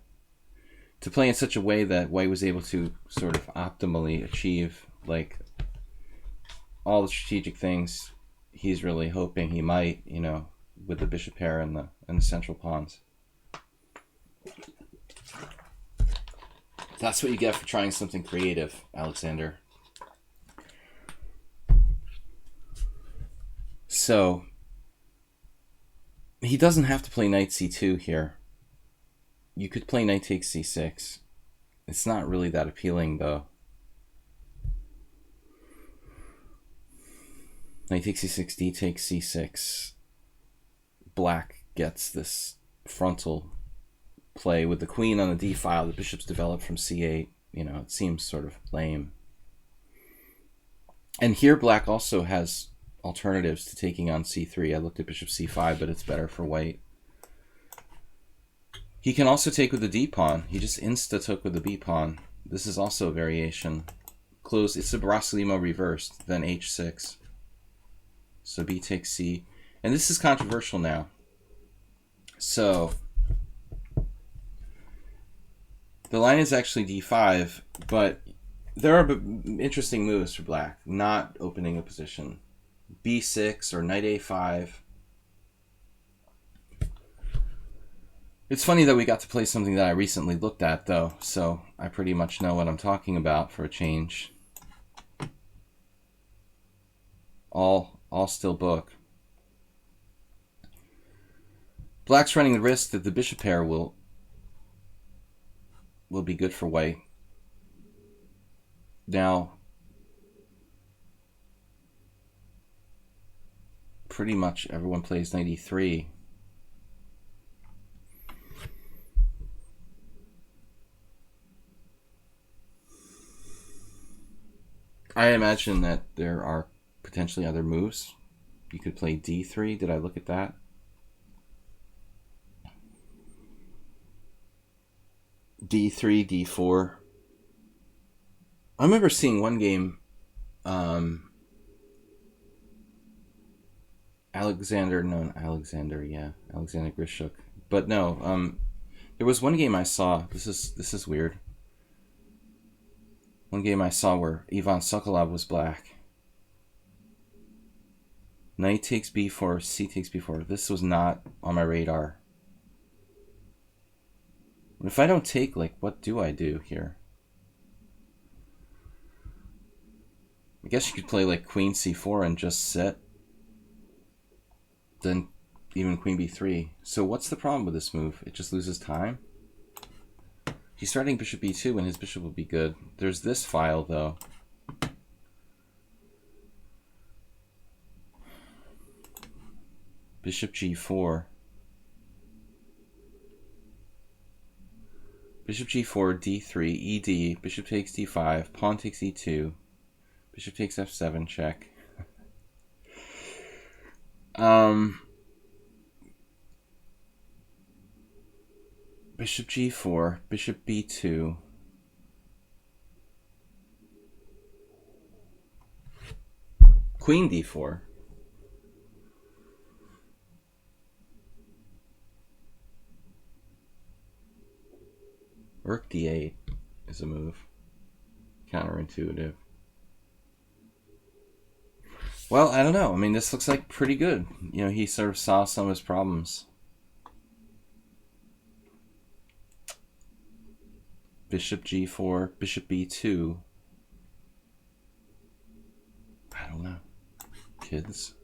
play in such a way that white was able to sort of optimally achieve like all the strategic things he's really hoping he might, with the bishop pair and the central pawns. That's what you get for trying something creative, Alexander. So, he doesn't have to play knight c2 here. You could play knight takes c6. It's not really that appealing, though. Knight takes c6, d takes c6. Black gets this frontal play with the queen on the d file. The bishop's developed from c8. It seems sort of lame. And here black also has alternatives to taking on c3. I looked at bishop c5, but it's better for white. He can also take with the d pawn. He just insta-took with the b pawn. This is also a variation. Close. It's a Rossolimo reversed, then h6. So b takes c. And this is controversial now. So the line is actually d5, but there are interesting moves for black. Not opening a position. b6 or knight a5. It's funny that we got to play something that I recently looked at, though, so I pretty much know what I'm talking about for a change. All still book. Black's running the risk that the bishop pair will be good for white. Now, pretty much everyone plays knight e3. I imagine that there are potentially other moves. You could play d3. Did I look at that? d3, d4. I remember seeing one game Alexander, yeah, Alexander Grishuk. But no, there was one game I saw. This is weird. One game I saw where Ivan Sokolov was black. Knight takes b4, c takes b4. This was not on my radar. If I don't take, like, what do I do here? I guess you could play like queen c4 and just sit. Then even queen b3. So what's the problem with this move? It just loses time? He's starting bishop b2 and his bishop will be good. There's this file though. Bishop g4. Bishop g4, d3, ed, bishop takes d5, pawn takes e2, bishop takes f7, check. Bishop g4, bishop b2. Queen d4. Rook d8 is a move. Counterintuitive. Well, I don't know. I mean, this looks like pretty good. You know, he sort of saw some of his problems. Bishop g4, bishop b2. I don't know. Kids.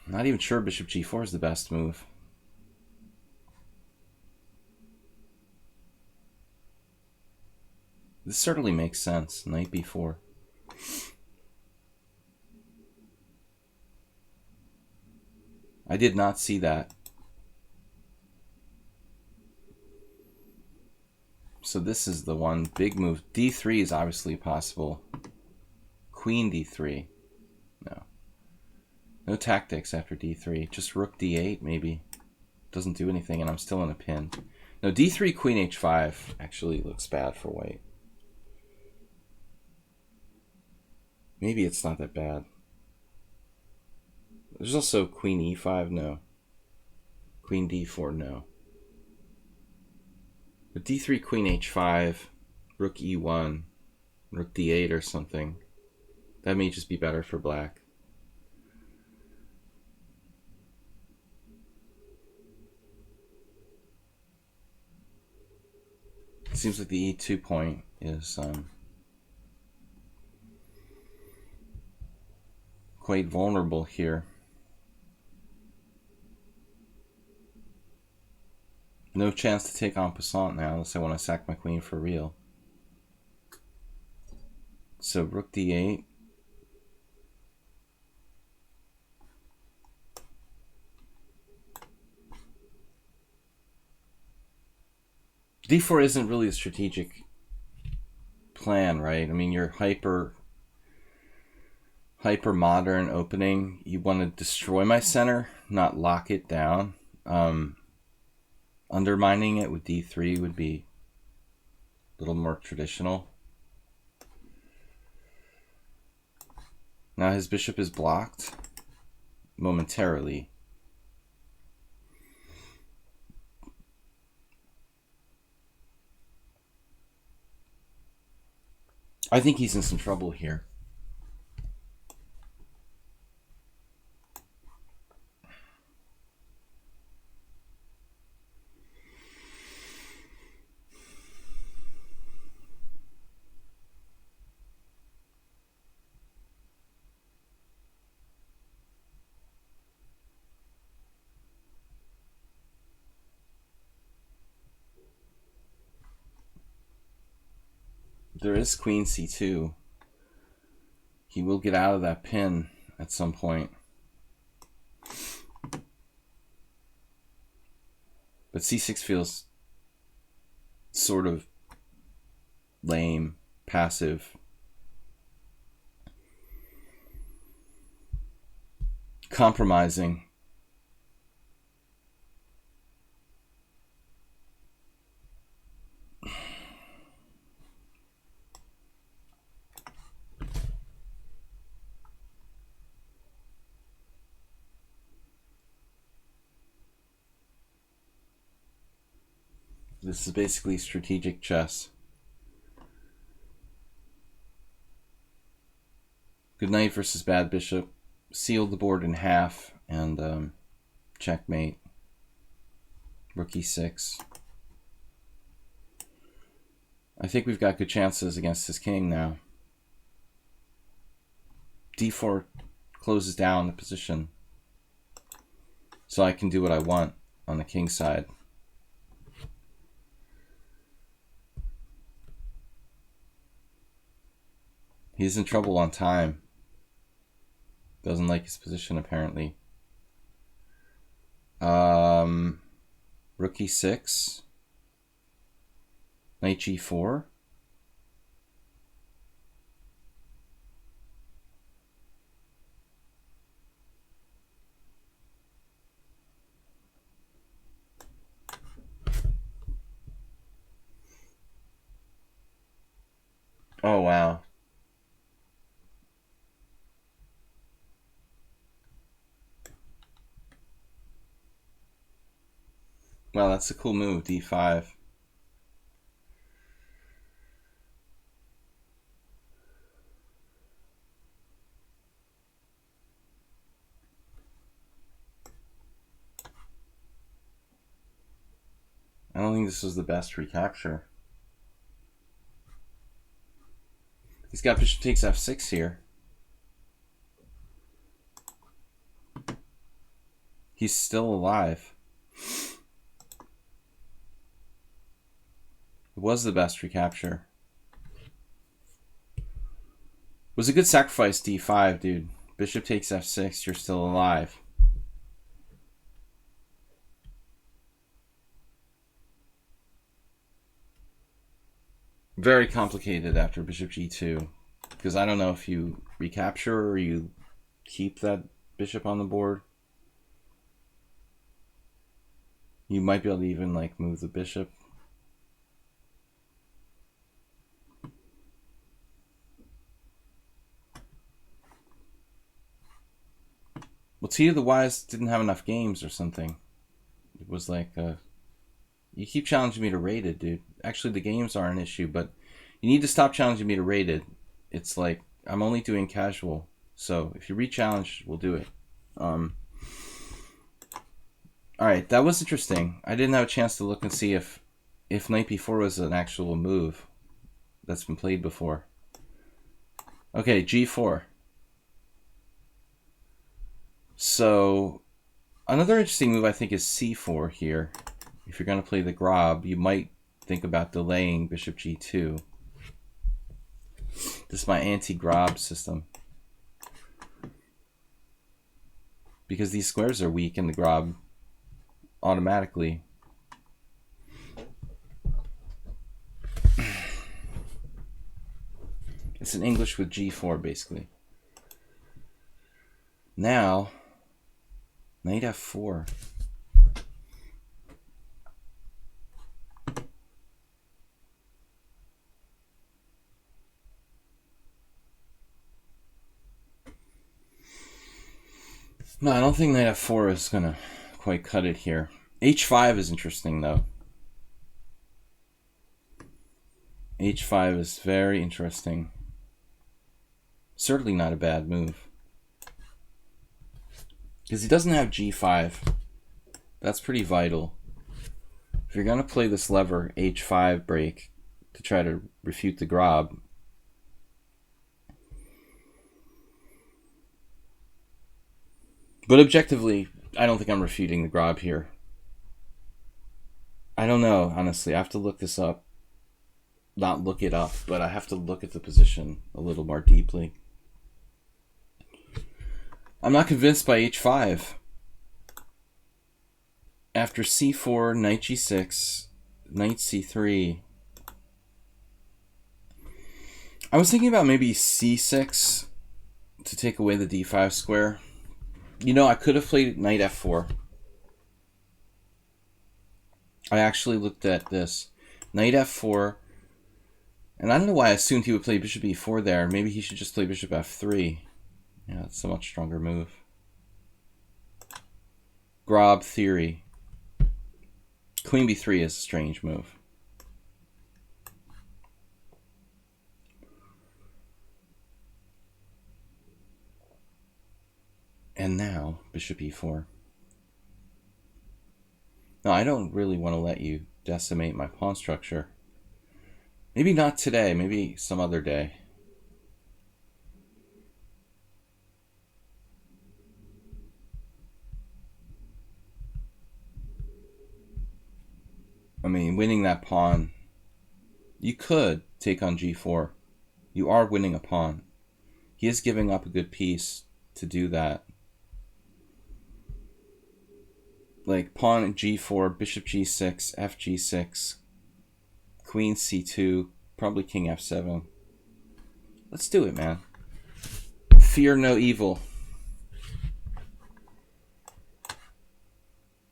I'm not even sure bishop g4 is the best move. This certainly makes sense. Knight b4. I did not see that. So this is the one big move. d3 is obviously possible. Queen d3. No. No tactics after d3. Just rook d8 maybe. Doesn't do anything and I'm still in a pin. No, d3 queen h5 actually looks bad for white. Maybe it's not that bad. There's also queen e5, no. Queen d4, no. But d3 queen h5, rook e1, rook d8 or something. That may just be better for black. It seems like the e2 point is quite vulnerable here. No chance to take en passant now unless I want to sack my queen for real. So rook d8. d4 isn't really a strategic plan, right? I mean, you're hyper modern opening. You want to destroy my center, not lock it down. Undermining it with d3 would be a little more traditional. Now his bishop is blocked momentarily. I think he's in some trouble here. There is queen c2. He will get out of that pin at some point. But c6 feels sort of lame, passive. Compromising. This is basically strategic chess. Good knight versus bad bishop. Sealed the board in half and checkmate. Rook e6. I think we've got good chances against his king now. d4 closes down the position, so I can do what I want on the king side. He's in trouble on time. Doesn't like his position apparently. Rook e6. Knight g4. Oh, wow. Wow, that's a cool move, d5. I don't think this was the best recapture. He's got bishop takes f6 here. He's still alive. It was the best recapture. It was a good sacrifice, d5, dude. Bishop takes f6, you're still alive. Very complicated after bishop g2, because I don't know if you recapture or you keep that bishop on the board. You might be able to even like move the bishop. Well, T of the Wise didn't have enough games or something. It was like, you keep challenging me to rated, dude. Actually, the games are an issue, but you need to stop challenging me to rated. It's like, I'm only doing casual. So if you re-challenge, we'll do it. Alright, that was interesting. I didn't have a chance to look and see if knight b4 was an actual move that's been played before. Okay, g4. So, another interesting move I think is c4 here. If you're going to play the Grob, you might think about delaying bishop g2. This is my anti-Grob system. Because these squares are weak in the Grob automatically. It's an English with g4 basically. Now, knight f4. No, I don't think knight f4 is going to quite cut it here. h5 is interesting, though. h5 is very interesting. Certainly not a bad move. Because he doesn't have g5. That's pretty vital. If you're going to play this lever, h5 break, to try to refute the Grob, but objectively, I don't think I'm refuting the Grob here. I don't know, honestly. I have to look this up. Not look it up, but I have to look at the position a little more deeply. I'm not convinced by h5. After c4, knight g6, knight c3. I was thinking about maybe c6 to take away the d5 square. You know, I could have played knight f4. I actually looked at this. Knight f4. And I don't know why I assumed he would play bishop e4 there. Maybe he should just play bishop f3. Yeah, it's a much stronger move. Grob theory. Queen b3 is a strange move. And now, bishop e4. No, I don't really want to let you decimate my pawn structure. Maybe not today, maybe some other day. I mean, winning that pawn, you could take on g4. You are winning a pawn. He is giving up a good piece to do that. Like pawn g4, bishop g6, fg6, queen c2, probably king f7. Let's do it, man. Fear no evil.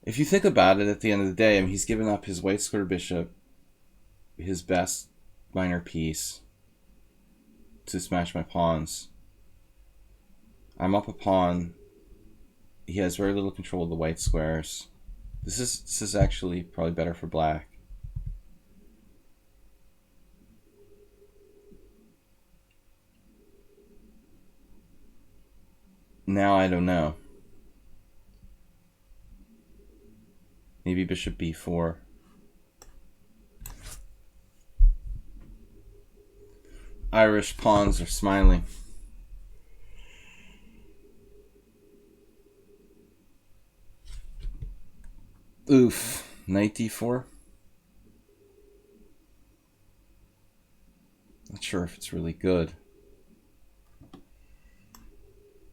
If you think about it, at the end of the day, I mean, he's given up his white square bishop, his best minor piece, to smash my pawns. I'm up a pawn. He has very little control of the white squares. This is actually probably better for black. Now I don't know. Maybe bishop b4. Irish pawns are smiling. Oof. Knight d4. Not sure if it's really good.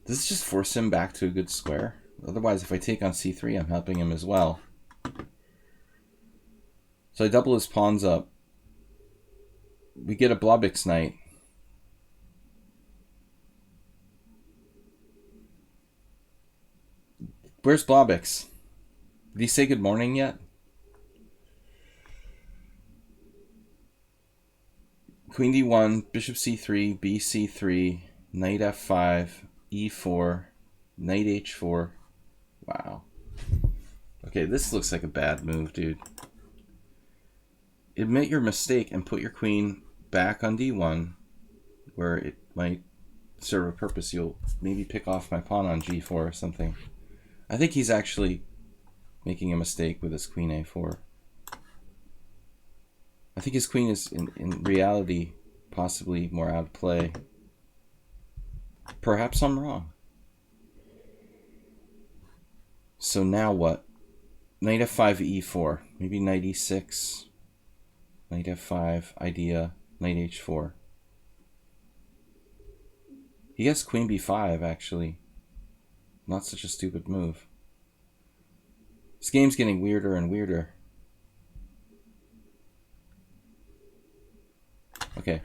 Does this just force him back to a good square? Otherwise, if I take on c3, I'm helping him as well. So I double his pawns up. We get a Blobix knight. Where's Blobix? Did he say good morning yet? Queen d1, bishop c3, bc3, knight f5, e4, knight h4. Wow. Okay, this looks like a bad move, dude. Admit your mistake and put your queen back on d1, where it might serve a purpose. You'll maybe pick off my pawn on g4 or something. I think he's actually making a mistake with his queen a4. I think his queen is, in reality, possibly more out of play. Perhaps I'm wrong. So now what? Knight f5, e4. Maybe knight e6. Knight f5, idea. Knight h4. He gets queen b5, actually. Not such a stupid move. This game's getting weirder and weirder. Okay.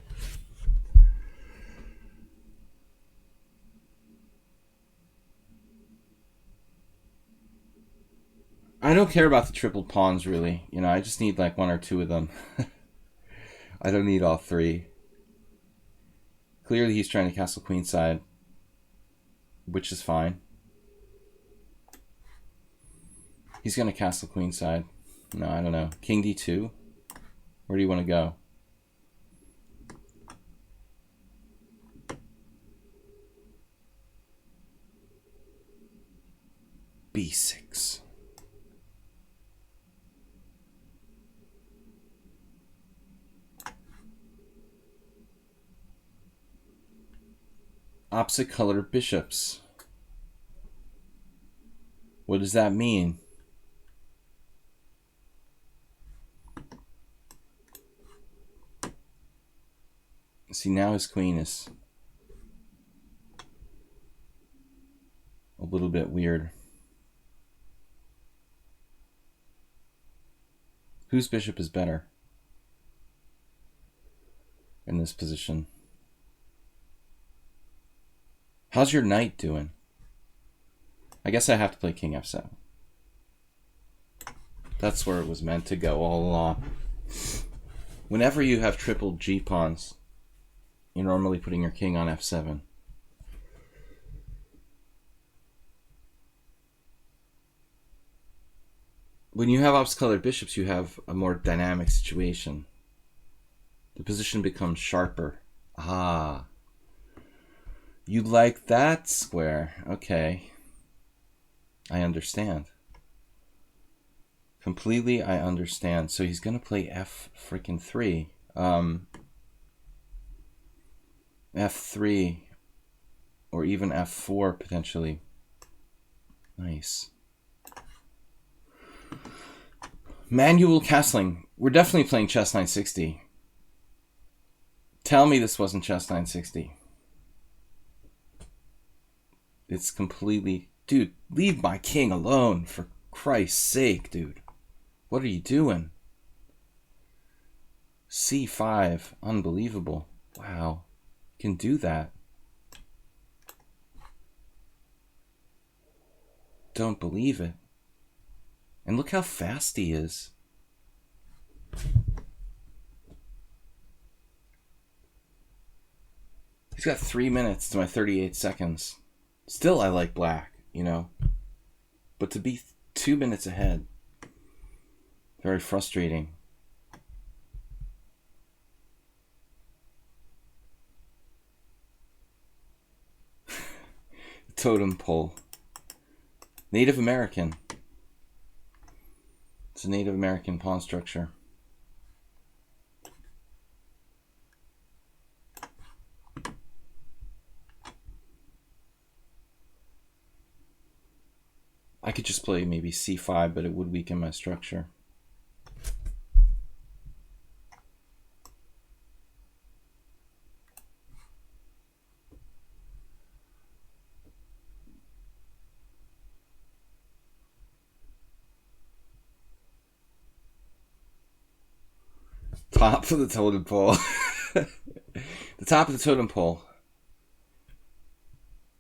I don't care about the tripled pawns, really. You know, I just need like one or two of them. I don't need all three. Clearly he's trying to castle queenside, which is fine. He's going to castle queenside. No, I don't know. King d2? Where do you want to go? b6. Opposite color bishops. What does that mean? See, now his queen is a little bit weird. Whose bishop is better in this position? How's your knight doing? I guess I have to play king f7. That's where it was meant to go all along. Whenever you have triple g pawns, you're normally putting your king on f7. When you have opposite-colored bishops, you have a more dynamic situation. The position becomes sharper. Ah. You like that square. Okay. I understand. Completely, I understand. So he's gonna play F freaking 3. F3 or even F4 potentially. Nice. Manual castling. We're definitely playing chess 960. Tell me this wasn't chess 960. It's completely... Dude, leave my king alone, for Christ's sake, dude. What are you doing? C5. Unbelievable. Wow. You can do that. Don't believe it. And look how fast he is. He's got 3 minutes to my 38 seconds. Still, I like black, you know. But to be 2 minutes ahead, very frustrating. Totem pole. Native American. It's a Native American pawn structure. I could just play maybe c5, but it would weaken my structure. Top of the totem pole. The top of the totem pole.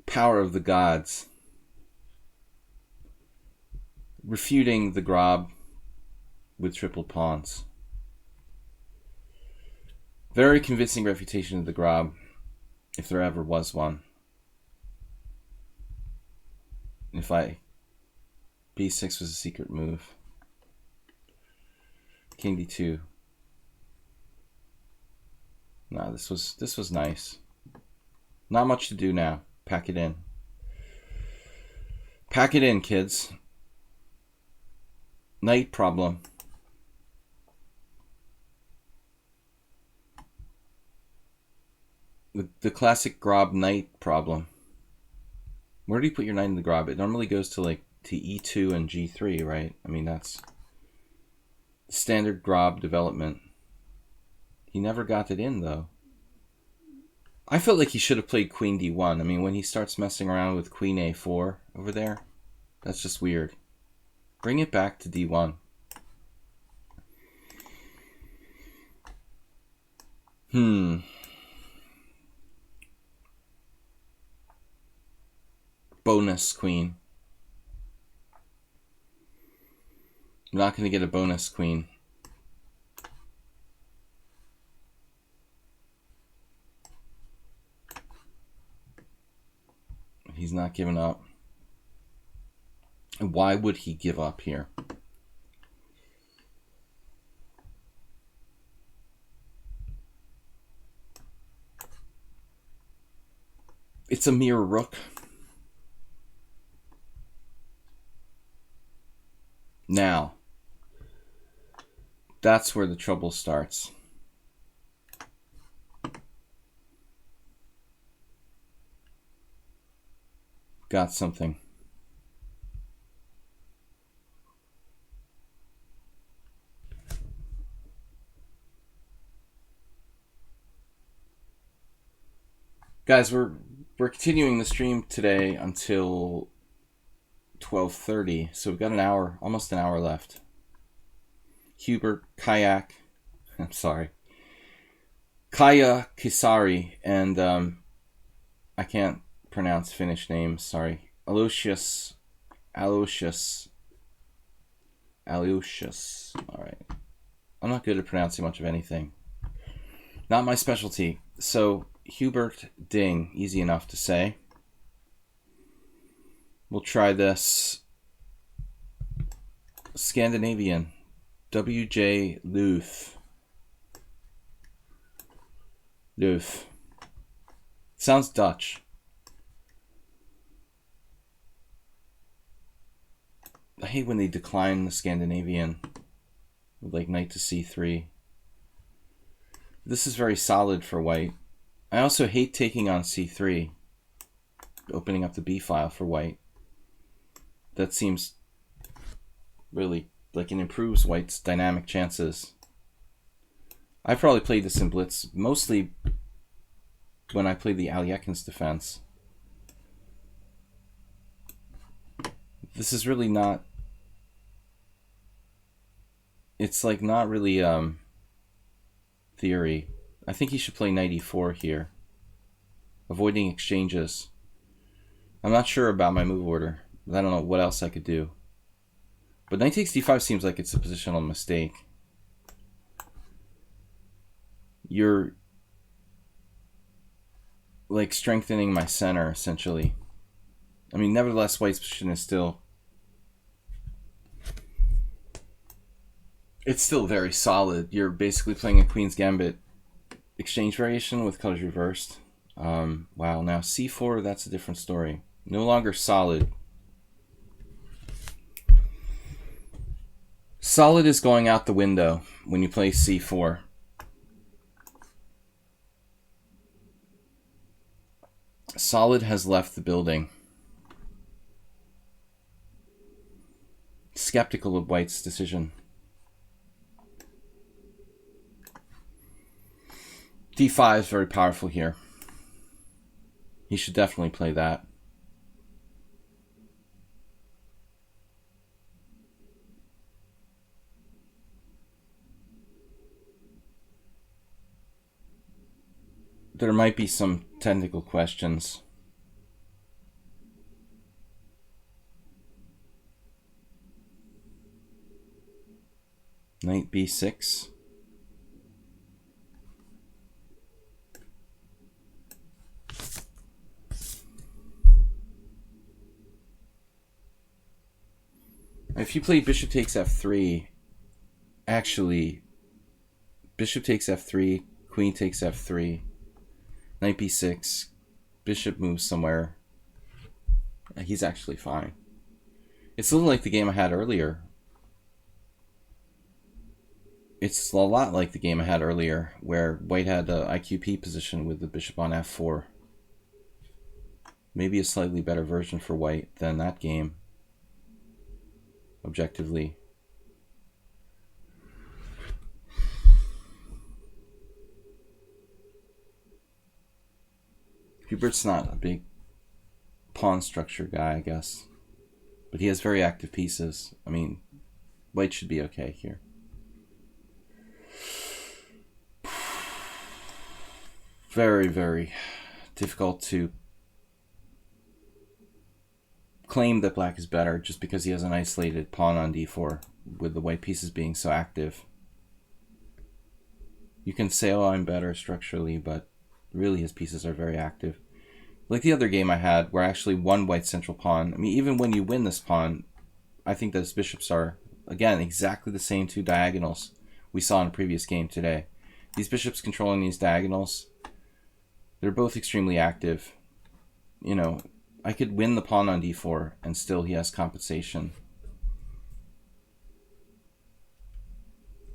Power of the gods. Refuting the Grob with triple pawns. Very convincing refutation of the Grob, if there ever was one. If b6 was a secret move. King d2. No, this was nice. Not much to do now. Pack it in. Pack it in, kids. Knight problem. The classic Grob knight problem. Where do you put your knight in the Grob? It normally goes to like to e2 and g3, right? I mean, that's standard Grob development. He never got it in, though. I felt like he should have played queen d1. I mean, when he starts messing around with queen a4 over there, that's just weird. Bring it back to d1. Bonus queen. I'm not going to get a bonus queen. He's not giving up. And why would he give up here? It's a mere rook. Now, that's where the trouble starts. Got something. Guys, we're continuing the stream today until 12:30, so we've got an hour, almost an hour left. Hubert, Kayak, I'm sorry, Kaya Kisari, and I can't pronounce Finnish names, sorry. Aloysius. Alright. I'm not good at pronouncing much of anything. Not my specialty. So, Hubert Ding, easy enough to say. We'll try this. Scandinavian. W.J. Luth. Sounds Dutch. I hate when they decline the Scandinavian with like knight to c3. This is very solid for white. I also hate taking on c3, opening up the b file for white. That seems really like it improves white's dynamic chances. I've probably played this in blitz mostly when I played the Aliekin's defense. This is really not, it's like not really theory. I think he should play knight e4 here, avoiding exchanges. I'm not sure about my move order, but I don't know what else I could do. But knight takes d5 seems like it's a positional mistake. You're like strengthening my center, essentially. I mean, nevertheless, white's position is still, it's still very solid. You're basically playing a Queen's Gambit exchange variation with colors reversed. Wow, now c4, that's a different story. No longer solid. Solid is going out the window when you play c4. Solid has left the building. Skeptical of white's decision. d5 is very powerful here. He should definitely play that. There might be some technical questions. Knight b6. If you play bishop takes f3, actually, bishop takes f3, queen takes f3, knight b6, bishop moves somewhere, he's actually fine. It's a little like the game I had earlier. It's a lot like the game I had earlier, where white had the IQP position with the bishop on f4. Maybe a slightly better version for white than that game, objectively. Hubert's not a big pawn structure guy, I guess. But he has very active pieces. I mean, white should be okay here. Very, very difficult to claim that black is better just because he has an isolated pawn on d4 with the white pieces being so active. You can say, oh, I'm better structurally, but really his pieces are very active. Like the other game I had where I actually won white's central pawn. I mean, even when you win this pawn, I think that his bishops are, again, exactly the same two diagonals we saw in a previous game today. These bishops controlling these diagonals, they're both extremely active. You know, I could win the pawn on d4 and still he has compensation.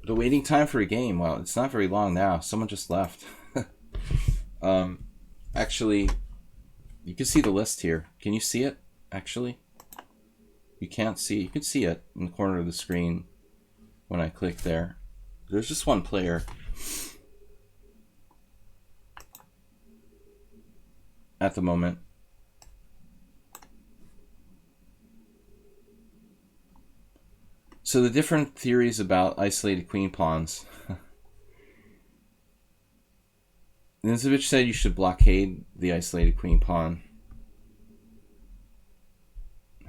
The waiting time for a game, well, it's not very long now. Someone just left. Actually, you can see the list here. Can you see it, actually? You can't see. You can see it in the corner of the screen when I click there. There's just one player. At the moment. So the different theories about isolated queen pawns. Nizovich said you should blockade the isolated queen pawn.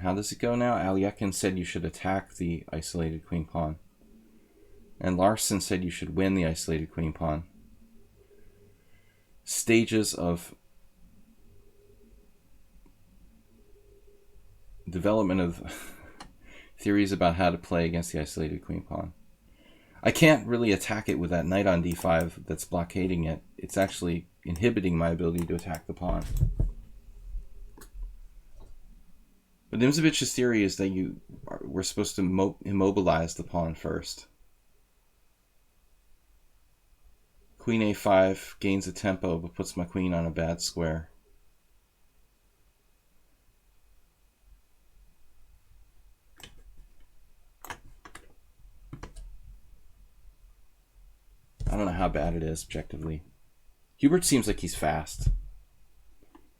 How does it go now? Aliekin said you should attack the isolated queen pawn. And Larson said you should win the isolated queen pawn. Stages of development of theories about how to play against the isolated queen pawn. I can't really attack it with that knight on d5 that's blockading it. It's actually inhibiting my ability to attack the pawn. But Nimzovich's theory is that we're supposed to immobilize the pawn first. Queen a5 gains a tempo, but puts my queen on a bad square. I don't know how bad it is objectively. Hubert seems like he's fast.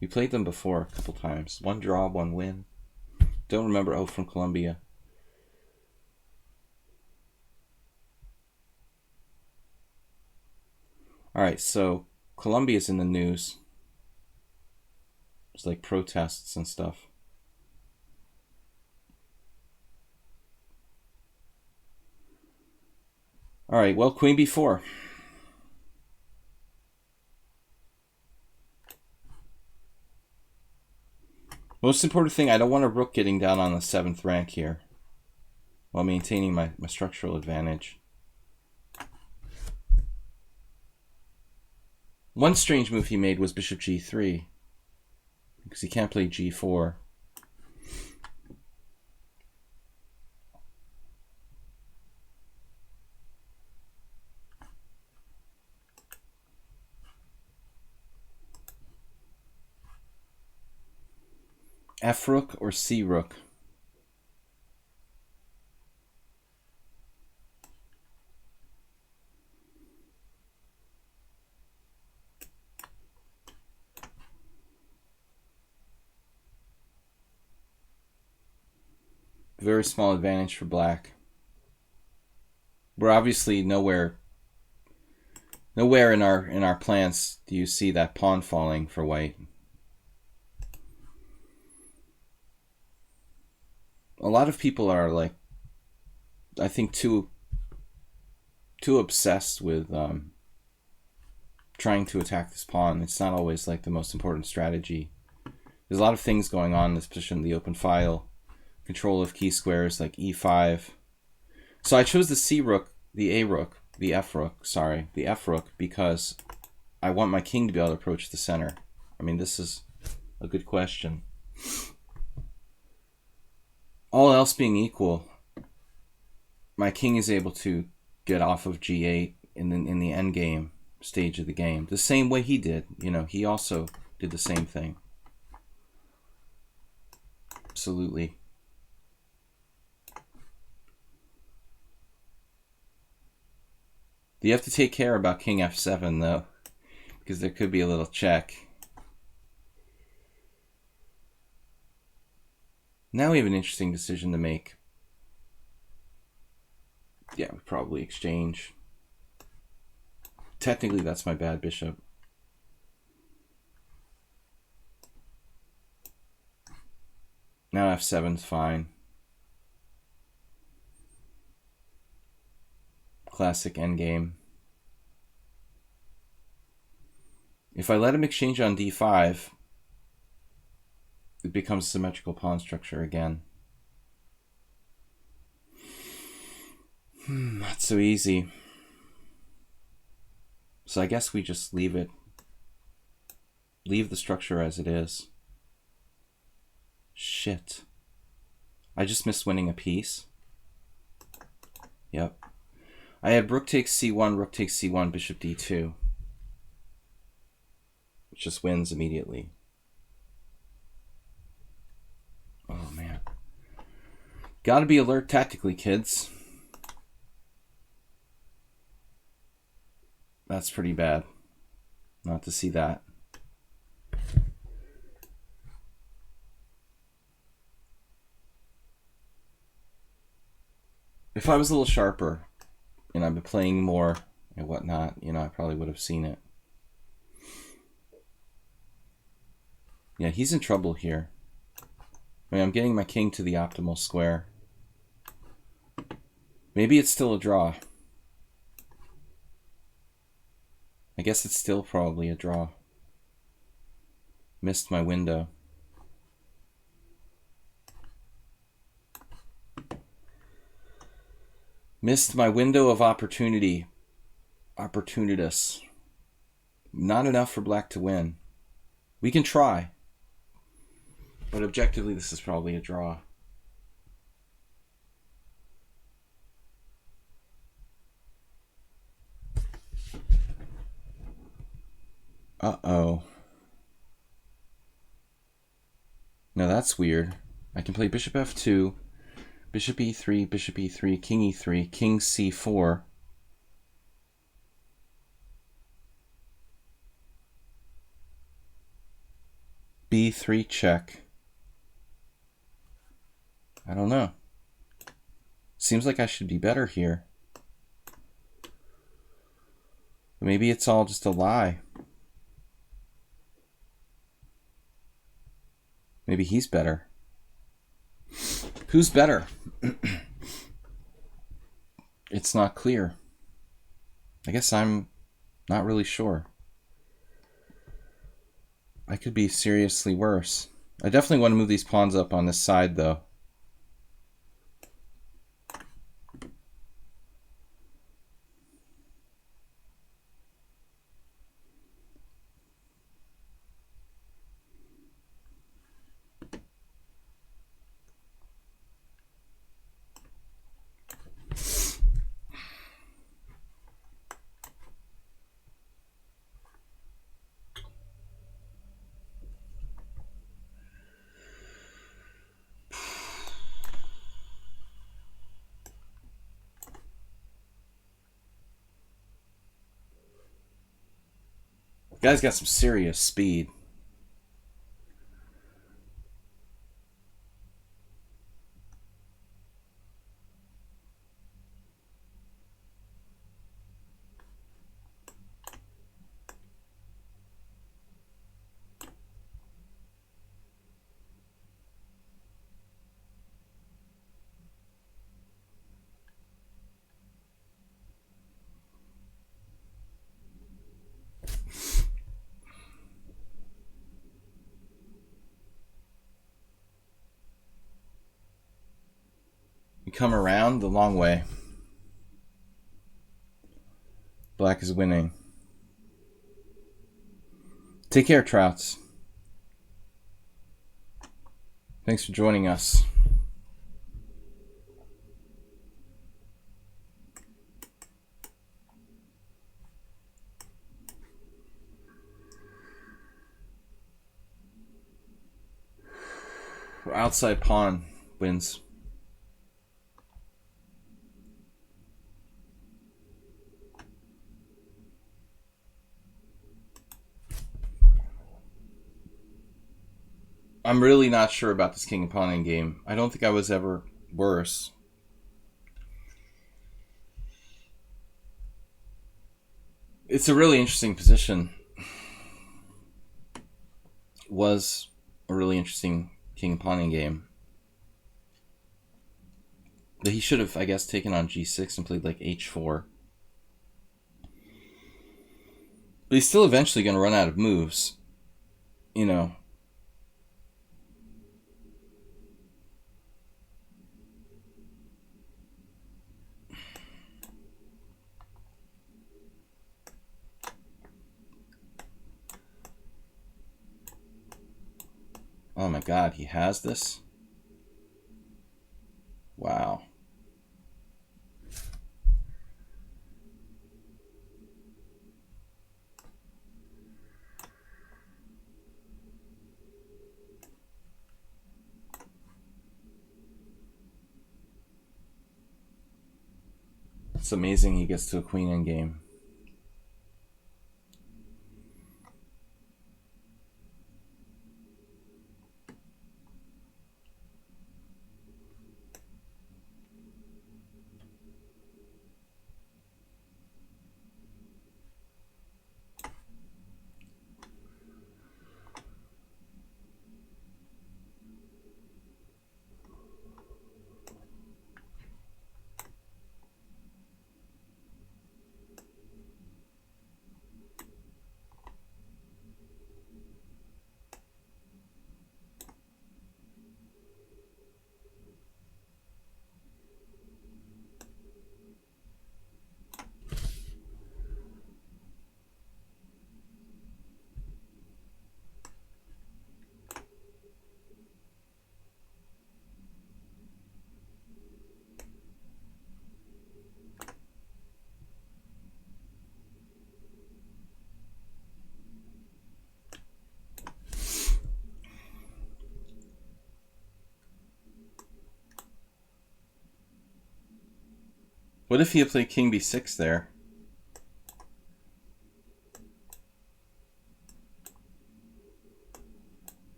We played them before a couple times. One draw, one win. Don't remember. Oh, from Colombia. Alright, so Colombia's in the news. It's like protests and stuff. Alright, well, queen b4. Most important thing, I don't want a rook getting down on the 7th rank here while maintaining my structural advantage. One strange move he made was bishop g3 because he can't play g4. F rook or C rook? Very small advantage for black. We're obviously nowhere in our plans do you see that pawn falling for white. A lot of people are like, I think, too obsessed with trying to attack this pawn. It's not always like the most important strategy. There's a lot of things going on in this position in the open file. Control of key squares like e5. So I chose the C rook, the A rook, the F rook, the F rook, because I want my king to be able to approach the center. I mean, this is a good question. All else being equal, my king is able to get off of g8 in the end game stage of the game, the same way he did. You know, he also did the same thing. Absolutely. You have to take care about king f7 though, because there could be a little check. Now we have an interesting decision to make. Yeah, we probably exchange. Technically, that's my bad bishop. Now f7's fine. Classic endgame. If I let him exchange on d5, it becomes a symmetrical pawn structure again. Not so easy. So I guess we just leave it. Leave the structure as it is. Shit. I just missed winning a piece. Yep. I had rook takes c1, rook takes c1, bishop d2. Which just wins immediately. Oh, man. Gotta be alert tactically, kids. That's pretty bad. Not to see that. If I was a little sharper and I've been playing more and whatnot, you know, I probably would have seen it. Yeah, he's in trouble here. I mean, I'm getting my king to the optimal square. Maybe it's still a draw. I guess it's still probably a draw. Missed my window. Missed my window of opportunity. Opportunitas. Not enough for black to win. We can try. But objectively, this is probably a draw. Uh-oh. No, that's weird. I can play bishop f2, bishop e3, bishop e3, king e3, king c4. b3 check. I don't know. Seems like I should be better here. Maybe it's all just a lie. Maybe he's better. Who's better? It's not clear. I guess I'm not really sure. I could be seriously worse. I definitely want to move these pawns up on this side, though. Guy's got some serious speed. We come around the long way. Black is winning. Take care, Trouts. Thanks for joining us. Outside pawn wins. I'm really not sure about this king and pawning game. I don't think I was ever worse. It's a really interesting position. It was a really interesting king and pawning game. But he should have, I guess, taken on g6 and played like h4. But he's still eventually going to run out of moves. You know. Oh my god, he has this? Wow. It's amazing he gets to a queen endgame. What if he had played king b6 there?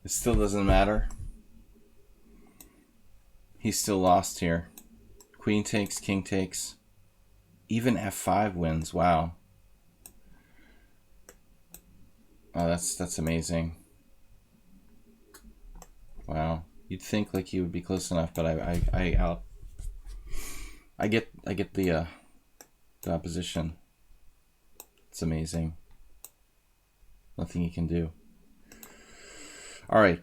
It still doesn't matter. He's still lost here. Queen takes, king takes. Even f5 wins. Wow. Oh, that's amazing. Wow. You'd think like he would be close enough, but I get the opposition. It's amazing. Nothing he can do. All right.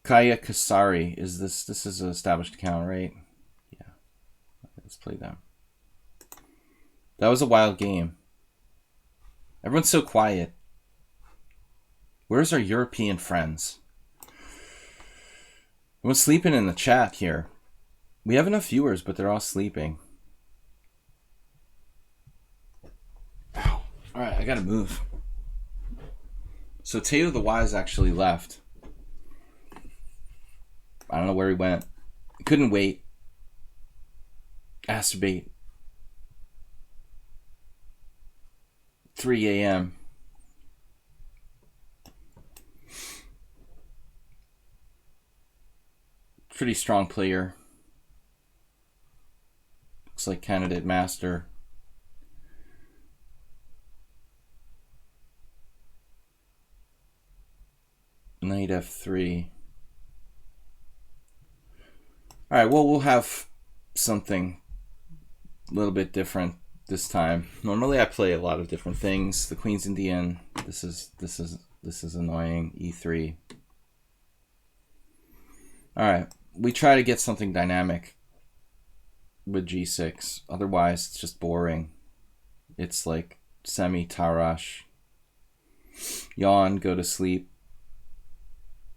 Kaya Kasari. Is this is an established account, right? Yeah. Okay, let's play them. That was a wild game. Everyone's so quiet. Where's our European friends? Everyone's sleeping in the chat here. We have enough viewers, but they're all sleeping. Ow. All right, I gotta move. So Tato the Wise actually left. I don't know where he went. Couldn't wait. Masturbate. 3 a.m. Pretty strong player. Looks like candidate master. Knight f3. Alright, well, we'll have something a little bit different this time. Normally I play a lot of different things. The queen's Indian. This is annoying. E3. Alright, we try to get something dynamic with G6. Otherwise, it's just boring. It's like semi-Tarash. Yawn, go to sleep.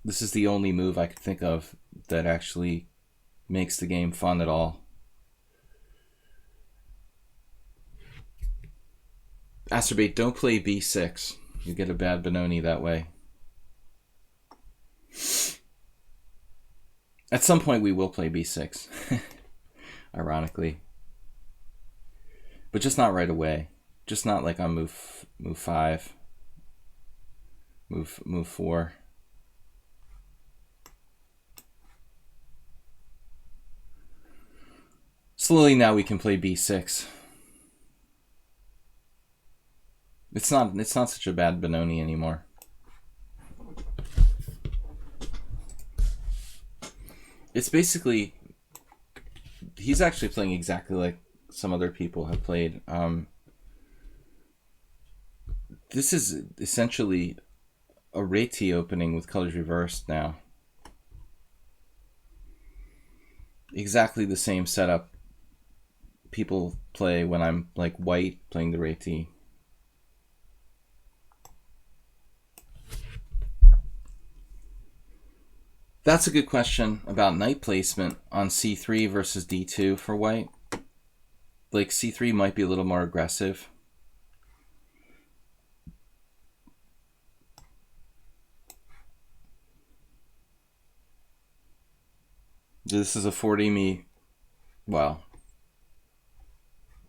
This is the only move I could think of that actually makes the game fun at all. Masturbate, don't play b6. You get a bad Benoni that way. At some point we will play b6. Ironically. But just not right away. Just not like on move 5. Move 4. Slowly now we can play b6. It's not such a bad Benoni anymore. It's basically, he's actually playing exactly like some other people have played. This is essentially a Réti opening with colors reversed now. Exactly the same setup people play when I'm like white playing the Réti. That's a good question about knight placement on c3 versus d2 for white. Like c3 might be a little more aggressive. This is affording me, well,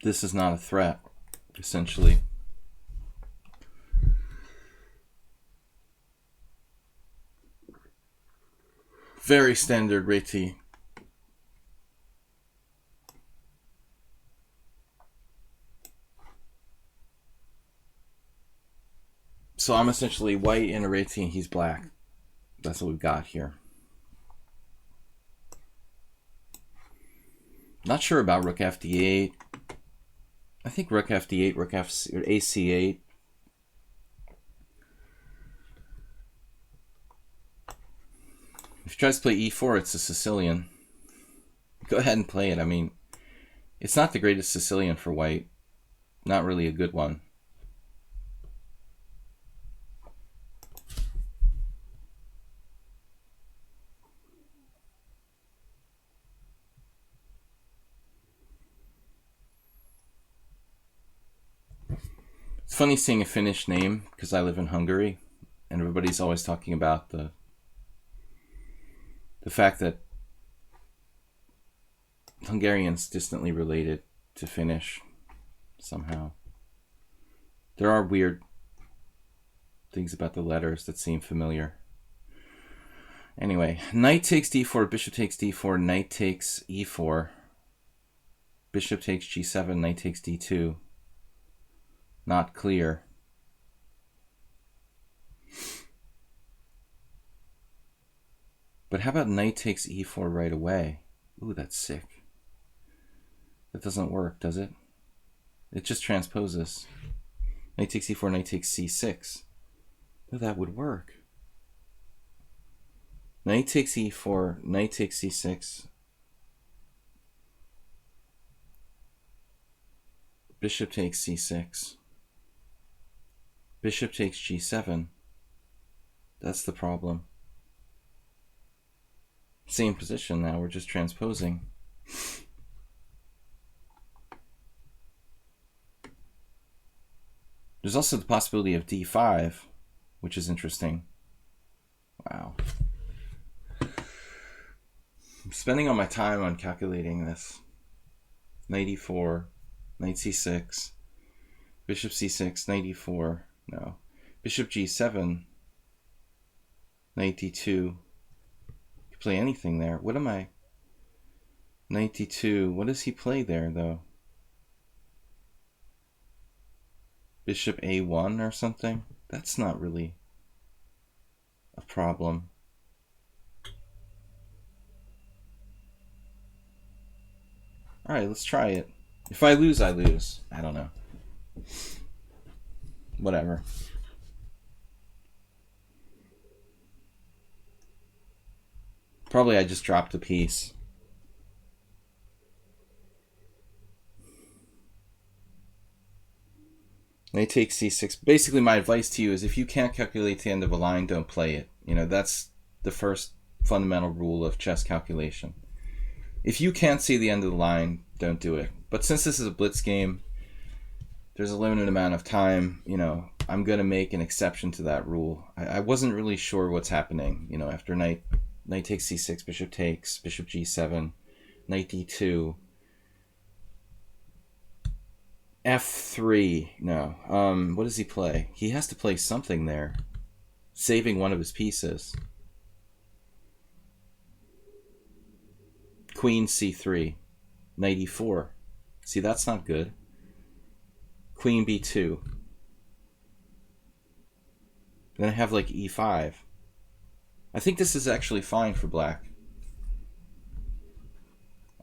this is not a threat, essentially. Very standard Réti. So I'm essentially white in a Réti and he's black. That's what we've got here. Not sure about rook fd8. I think rook fd8, rook f or ac8. If he tries to play e4, it's a Sicilian. Go ahead and play it. I mean, it's not the greatest Sicilian for white. Not really a good one. It's funny seeing a Finnish name because I live in Hungary, and everybody's always talking about the fact that Hungarian's distantly related to Finnish somehow. There are weird things about the letters that seem familiar. Anyway, knight takes d4, bishop takes d4, knight takes e4, bishop takes g7, knight takes d2. Not clear. But how about knight takes e4 right away? Ooh, that's sick. That doesn't work, does it? It just transposes. Knight takes e4, knight takes c6. Oh, that would work. Knight takes e4, knight takes c6. Bishop takes c6. Bishop takes g7. That's the problem. Same position now, we're just transposing. There's also the possibility of d5, which is interesting. Wow. I'm spending all my time on calculating this. Knight e4, knight c6, bishop c6, knight e4, no. Bishop g7, knight d2. Play anything there. What am I? Knight d2. What does he play there, though? Bishop a1 or something? That's not really a problem. Alright, let's try it. If I lose, I lose. I don't know. Whatever. Probably I just dropped a piece. Knight takes c6. Basically, my advice to you is if you can't calculate the end of a line, don't play it. You know, that's the first fundamental rule of chess calculation. If you can't see the end of the line, don't do it. But since this is a blitz game, there's a limited amount of time, you know, I'm going to make an exception to that rule. I wasn't really sure what's happening, you know, after knight takes c6, bishop takes, bishop g7, knight d2, f3, no. What does he play? He has to play something there, saving one of his pieces. Queen c3, knight e4. See, that's not good. Queen b2. Then I have like e5. I think this is actually fine for black.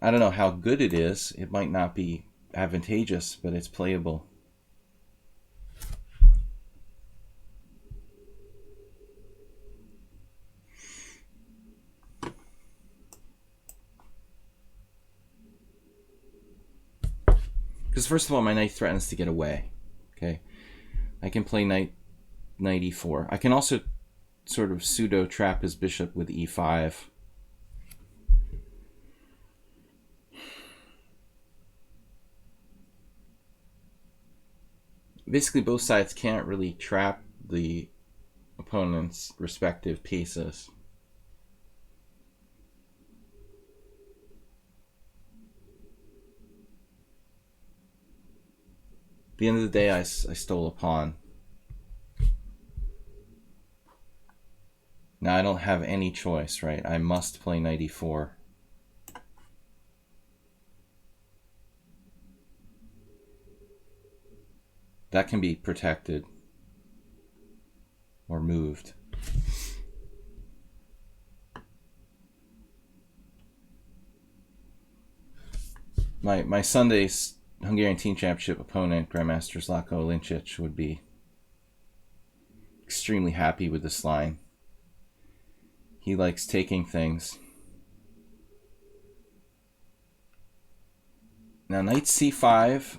I don't know how good it is. It might not be advantageous, but it's playable. Because first of all, my knight threatens to get away. Okay, I can play knight e4. I can also sort of pseudo trap his bishop with e5. Basically, both sides can't really trap the opponent's respective pieces. At the end of the day, I stole a pawn. Now I don't have any choice, right? I must play knight e4. That can be protected or moved. My Sunday's Hungarian Team Championship opponent, Grandmaster Sladgie would be extremely happy with this line. He likes taking things. Now knight c5,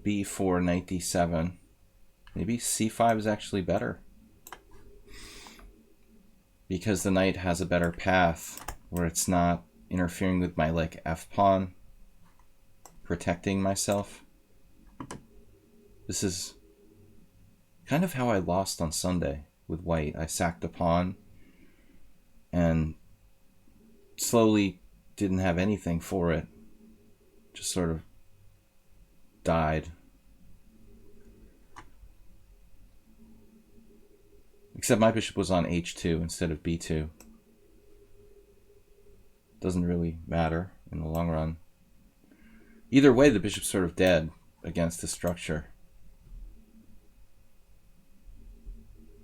b4, knight d7. Maybe c5 is actually better, because the knight has a better path where it's not interfering with my like f pawn, protecting myself. This is kind of how I lost on Sunday with white. I sacked a pawn and slowly didn't have anything for it. Just sort of died. Except my bishop was on h2 instead of b2. Doesn't really matter in the long run. Either way, the bishop's sort of dead against the structure.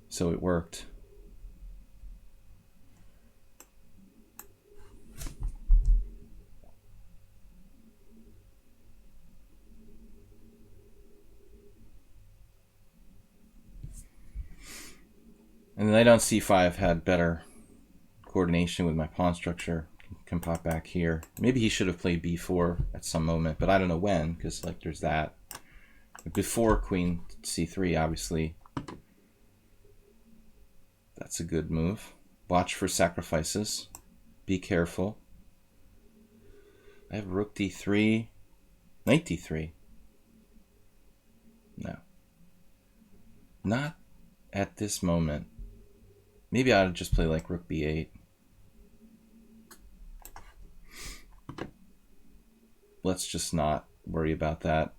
So it worked. And the knight on c5 had better coordination with my pawn structure. Can pop back here. Maybe he should have played b4 at some moment, but I don't know when, because like there's that. Before queen c3, obviously. That's a good move. Watch for sacrifices. Be careful. I have rook d3, knight d3. No. Not at this moment. Maybe I ought to just play like rook b8. Let's just not worry about that.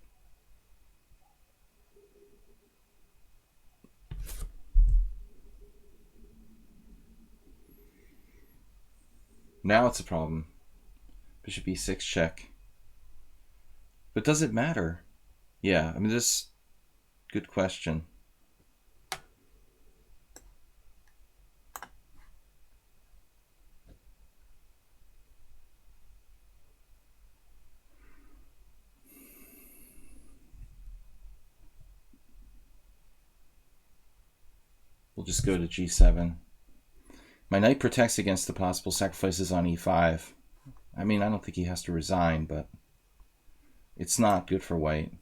Now it's a problem. Bishop e6 check. But does it matter? Yeah, I mean, this good question. We'll just go to g7. My knight protects against the possible sacrifices on e5. I mean, I don't think he has to resign, but it's not good for white.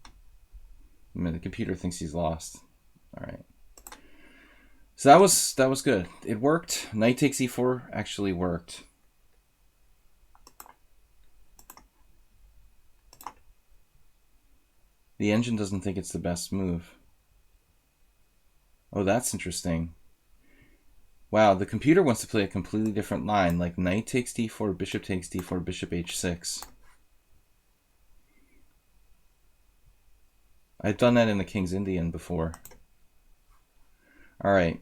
I mean, the computer thinks he's lost. All right. So that was good. It worked. Knight takes e4 actually worked. The engine doesn't think it's the best move. Oh, that's interesting. Wow, the computer wants to play a completely different line, like knight takes d4, bishop takes d4, bishop h6. I've done that in the King's Indian before. All right.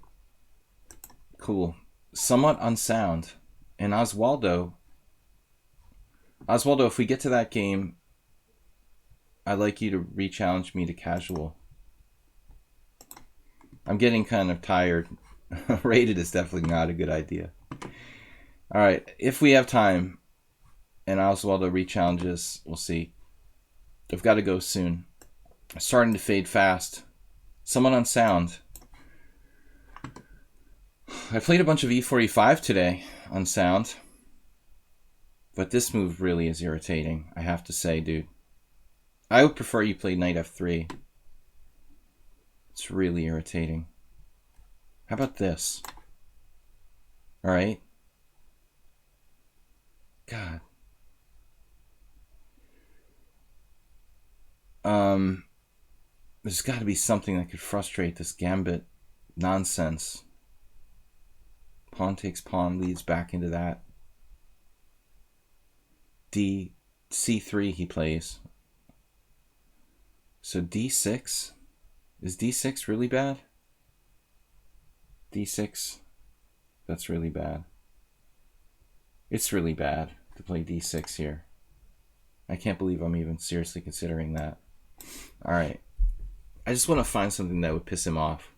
Cool. Somewhat unsound. And Oswaldo, if we get to that game, I'd like you to re-challenge me to casual. I'm getting kind of tired. Rated is definitely not a good idea. All right, if we have time and Oswaldo re-challenges, we'll see. I've got to go soon. Starting to fade fast. Somewhat unsound. I played a bunch of e4, e5 today on sound. But this move really is irritating, I have to say, dude. I would prefer you play knight f3. It's really irritating. How about this? All right. God. There's got to be something that could frustrate this gambit nonsense. Pawn takes pawn, leads back into that. C3 he plays. So d6? Is d6 really bad? d6, that's really bad. It's really bad to play d6 here. I can't believe I'm even seriously considering that. All right. I just want to find something that would piss him off.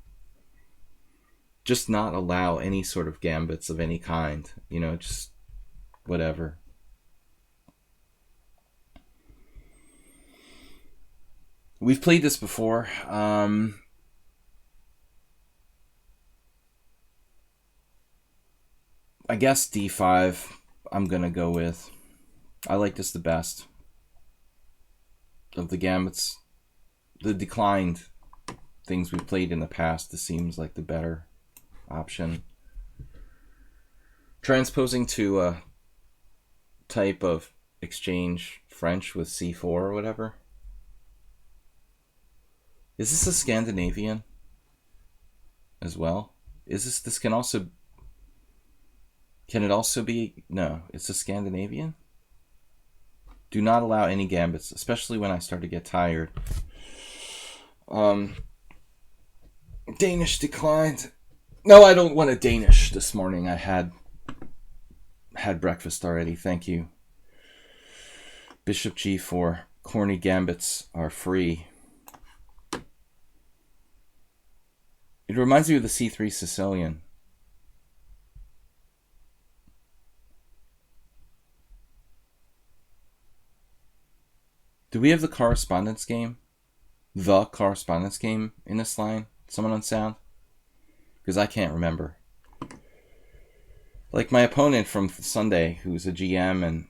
Just not allow any sort of gambits of any kind. You know, just whatever. We've played this before. I guess d5 I'm going to go with. I like this the best. Of the gambits, the declined things we've played in the past, this seems like the better option. Transposing to a type of exchange French with c4 or whatever. Is this a Scandinavian as well? Is this can also... Can it also be... No, it's a Scandinavian? Do not allow any gambits, especially when I start to get tired. Danish declined. No, I don't want a Danish this morning. I had breakfast already. Thank you. Bishop g4. Corny gambits are free. It reminds me of the c3 Sicilian. Do we have the correspondence game? The correspondence game in this line? Someone on sound? Because I can't remember. Like my opponent from Sunday, who's a GM and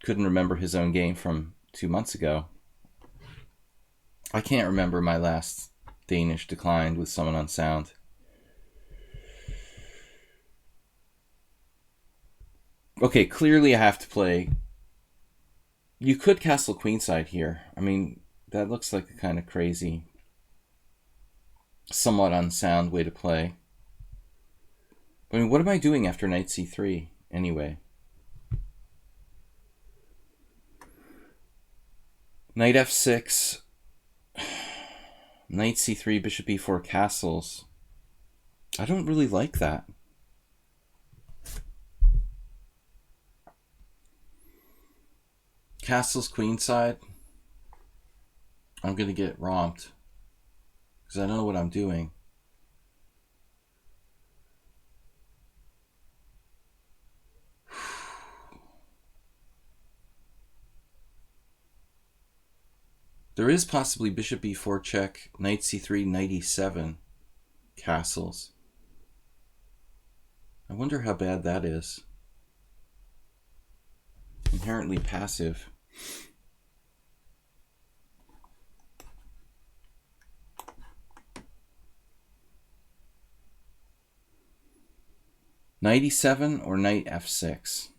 couldn't remember his own game from 2 months ago. I can't remember my last Danish declined with someone on sound. Okay, clearly I have to play... You could castle queenside here. I mean, that looks like a kind of crazy, somewhat unsound way to play. I mean, what am I doing after knight c3 anyway? Knight f6, knight c3, bishop e4, castles. I don't really like that. Castles queenside. I'm going to get romped because I don't know what I'm doing. There is possibly bishop e4 check, knight c3, knight e7, castles. I wonder how bad that is. Inherently passive. Knight e7 or knight f6?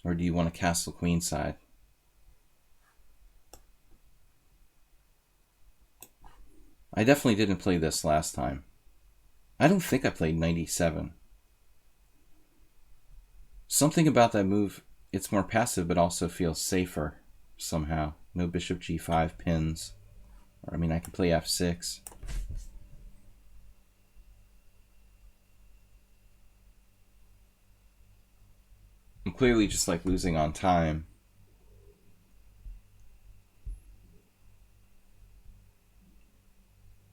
Or do you want to castle queenside? I definitely didn't play this last time. I don't think I played knight e7. Something about that move, it's more passive but also feels safer somehow. No bishop g5 pins. Or, I mean, I can play f6. I'm clearly just like losing on time.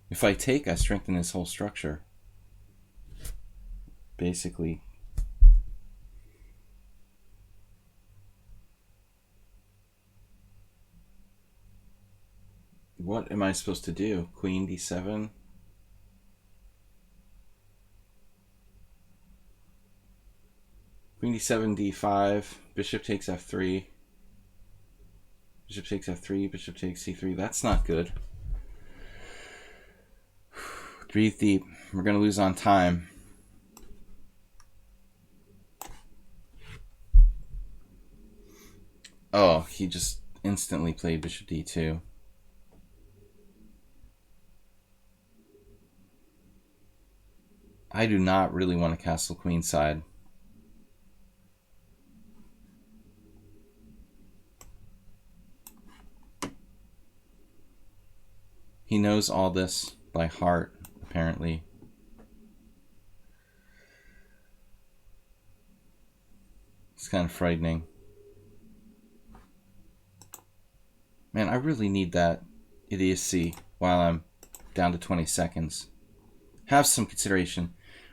If I take, I strengthen his whole structure. Basically. What am I supposed to do? Queen d7? Queen d7, d5. Bishop takes f3. Bishop takes f3. Bishop takes c3. That's not good. Breathe deep. We're going to lose on time. Oh, he just instantly played bishop d2. I do not really want to castle queenside. He knows all this by heart, apparently. It's kind of frightening. Man, I really need that idiocy while I'm down to 20 seconds. Have some consideration.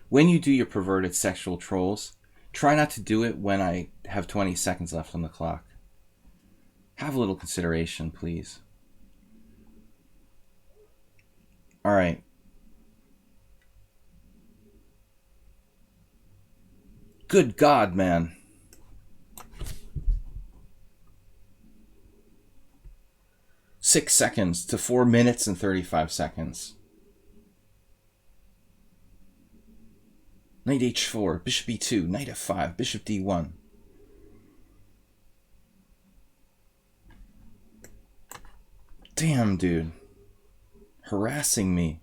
When you do your perverted sexual trolls, try not to do it when I have 20 seconds left on the clock. Have a little consideration, please. All right. Good God, man. Six seconds to 4 minutes and 35 seconds. Knight h4, bishop e2, knight f5, bishop d1. Damn, dude. harassing me.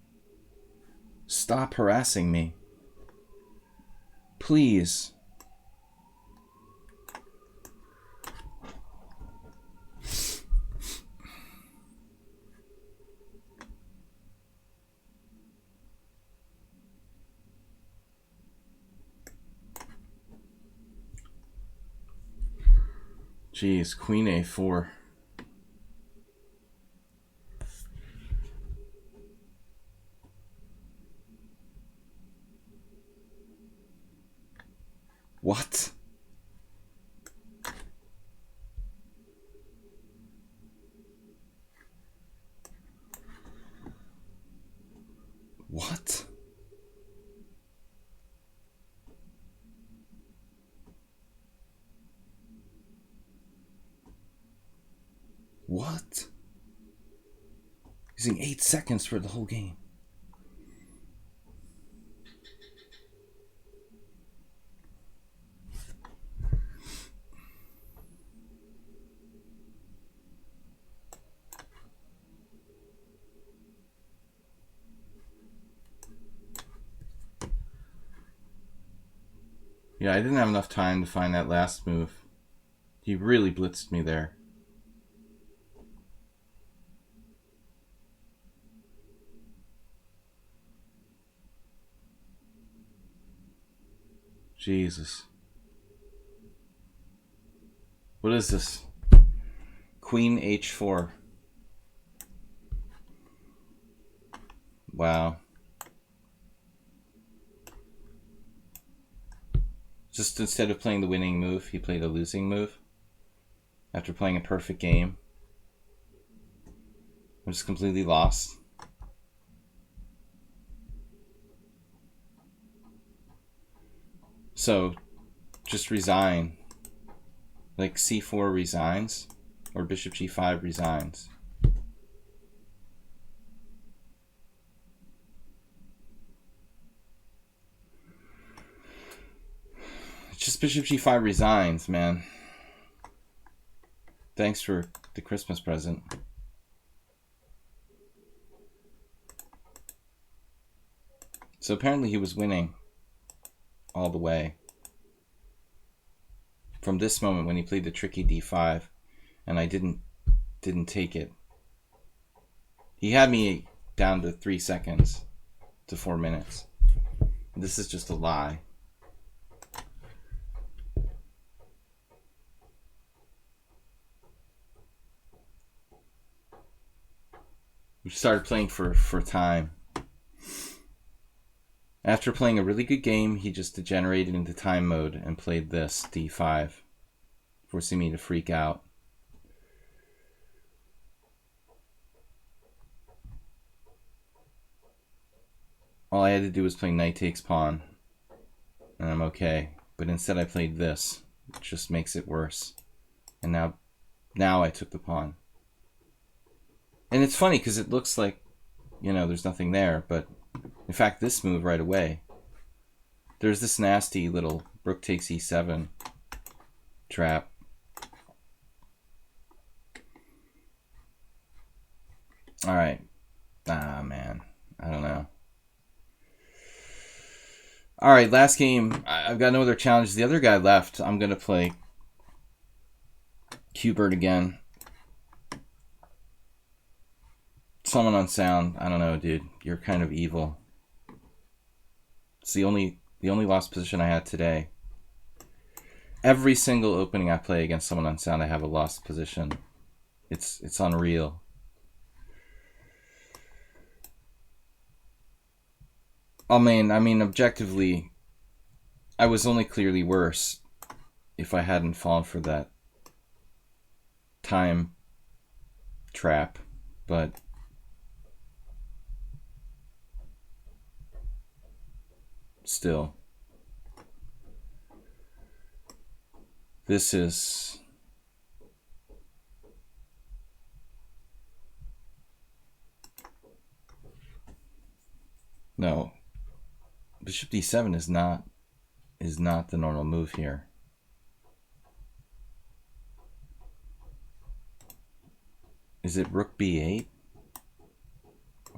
Stop harassing me. Please. Jeez, Queen A4. What? What? What? Using 8 seconds for the whole game. Yeah, I didn't have enough time to find that last move. He really blitzed me there. Jesus. What is this? Queen H4. Wow. Just instead of playing the winning move, he played a losing move. After playing a perfect game. I'm just completely lost. So, just resign. Like C4 resigns, or Bishop G5 resigns. Just Bishop G5 resigns, man. Thanks for the Christmas present. So apparently he was winning all the way. From this moment when he played the tricky D5 and I didn't take it. He had me down to 3 seconds to 4 minutes. This is just a lie. We started playing for time. After playing a really good game, he just degenerated into time mode and played this D5, forcing me to freak out. All I had to do was play knight takes pawn, and I'm okay. But instead I played this, which just makes it worse. And now I took the pawn. And it's funny because it looks like, you know, there's nothing there, but in fact, this move right away, there's this nasty little rook takes e7 trap. All right. Ah, man. I don't know. All right, last game. I've got no other challenges. The other guy left. I'm going to play Q-Bird again. Someone on sound. I don't know, dude. You're kind of evil. It's the only lost position I had today. Every single opening I play against someone on sound, I have a lost position. It's unreal. I mean, objectively, I was only clearly worse if I hadn't fallen for that time trap, but still, this is no. Bishop d7 is not the normal move here. Is it rook b8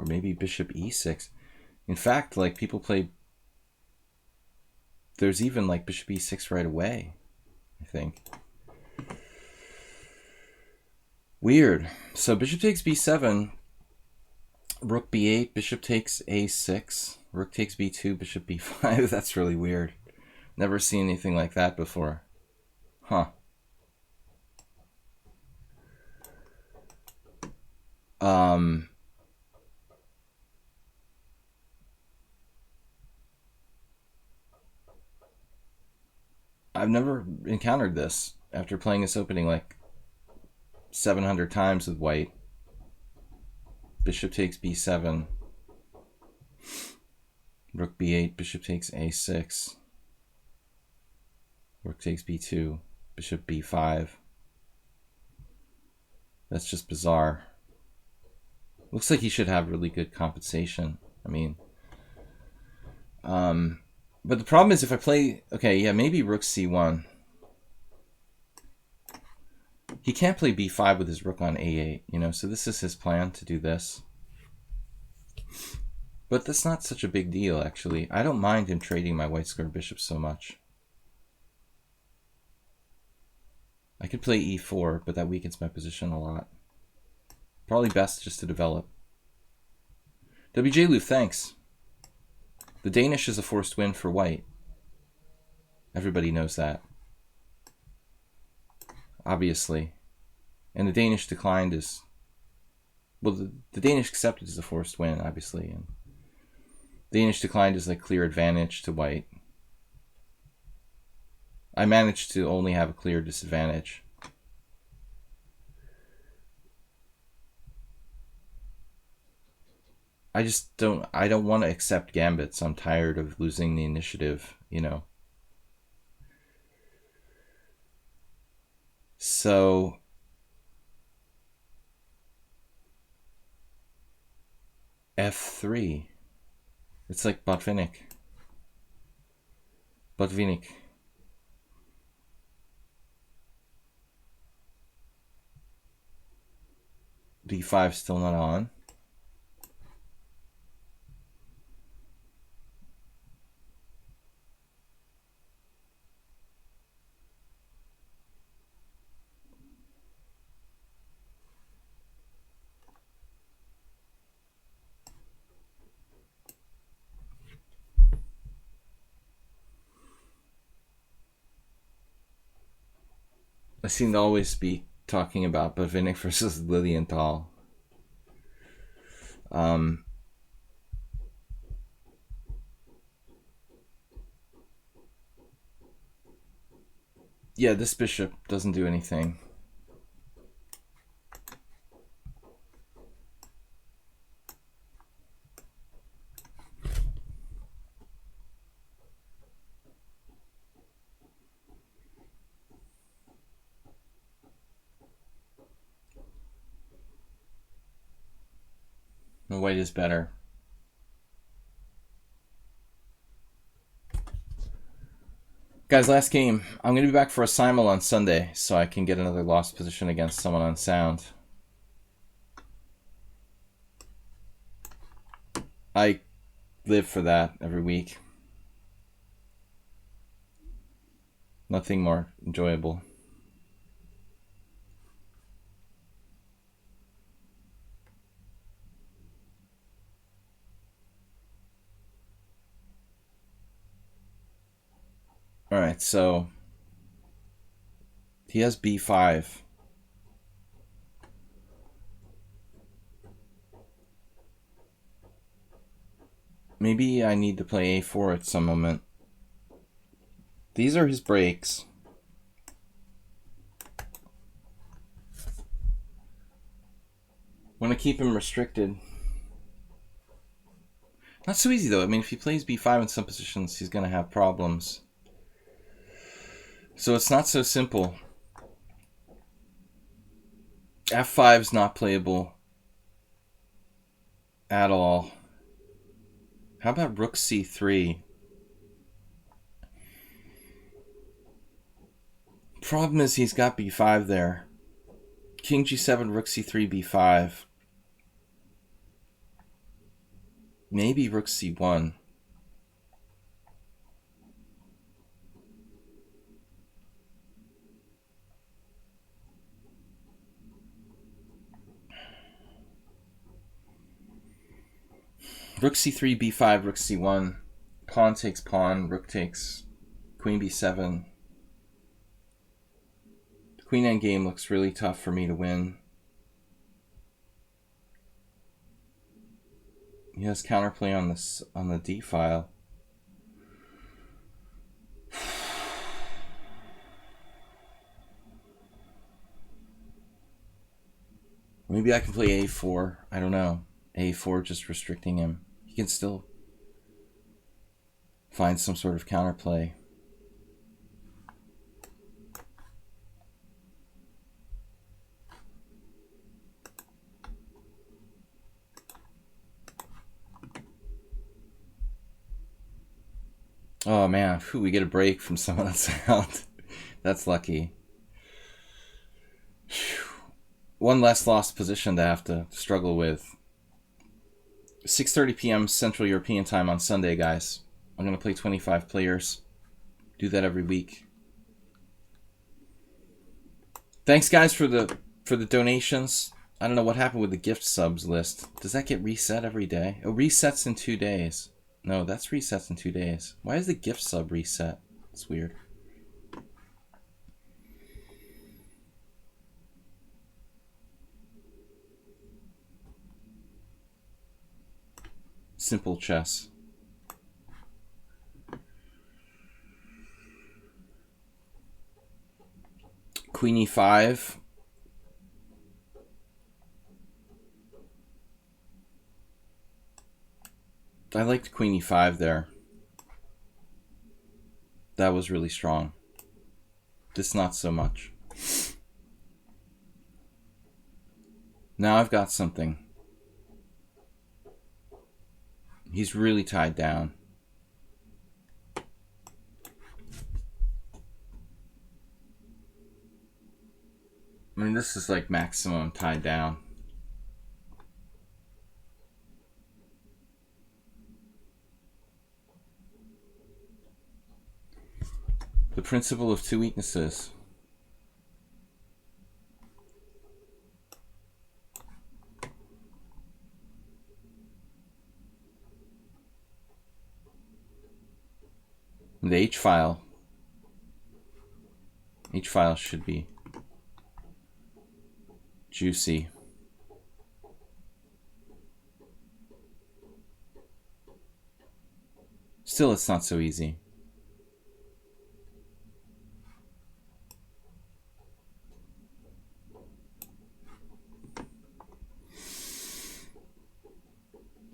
Or maybe bishop e6. In fact, like, people play... There's even, like, bishop e6 right away, I think. Weird. So bishop takes b7, rook b8, bishop takes a6, rook takes b2, bishop b5. That's really weird. Never seen anything like that before. Huh. I've never encountered this after playing this opening like 700 times with white. Bishop takes b7, rook b8, bishop takes a6, rook takes b2, bishop b5. That's just bizarre. Looks like he should have really good compensation. I mean, but the problem is if I play, okay, yeah, maybe rook c1. He can't play b5 with his rook on a8, you know, so this is his plan to do this. But that's not such a big deal, actually. I don't mind him trading my white square bishop so much. I could play e4, but that weakens my position a lot. Probably best just to develop. WJ Lou, thanks. The Danish is a forced win for white. Everybody knows that. Obviously. And the Danish declined is... Well, the Danish accepted is a forced win, obviously. And the Danish declined is like clear advantage to white. I managed to only have a clear disadvantage. I don't want to accept gambits. I'm tired of losing the initiative, you know. So f3. It's like Botvinnik. d5 still not on. I seem to always be talking about Botvinnik versus Lilienthal. Yeah, this bishop doesn't do anything. White is better. Guys, last game. I'm going to be back for a simul on Sunday, so I can get another lost position against someone on sound. I live for that every week. Nothing more enjoyable. All right, so he has b5. Maybe I need to play a4 at some moment. These are his breaks. Want to keep him restricted. Not so easy, though. I mean, if he plays b5 in some positions, he's going to have problems. So it's not so simple. f5 is not playable at all. How about rook c3? Problem is he's got b5 there. King g7, rook c3, b5. Maybe rook c1. Rook c3, b5, rook c1. Pawn takes pawn, rook takes queen b7. The queen endgame looks really tough for me to win. He has counterplay on this on the d file. Maybe I can play a4. I don't know. a4 just restricting him. He can still find some sort of counterplay. Oh man, whew, we get a break from some of that sound. That's lucky. Whew. One less lost position to have to struggle with. 6:30 p.m. Central European time on Sunday, guys. I'm going to play 25 players. Do that every week. Thanks, guys, for the donations. I don't know what happened with the gift subs list. Does that get reset every day? Oh, resets in 2 days. No, that's resets in 2 days. Why is the gift sub reset? It's weird. Simple chess. Queen e5. I liked queen e5 there. That was really strong. This not so much. Now I've got something. He's really tied down. I mean, this is like maximum tied down. The principle of two weaknesses. The H file. H file should be juicy. Still, it's not so easy.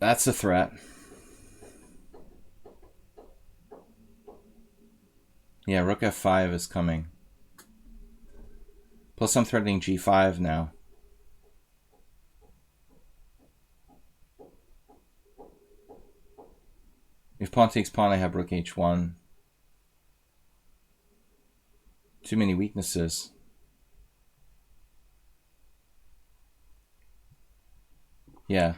That's a threat. Yeah, rook f5 is coming. Plus I'm threatening g5 now. If pawn takes pawn, I have rook h1. Too many weaknesses. Yeah.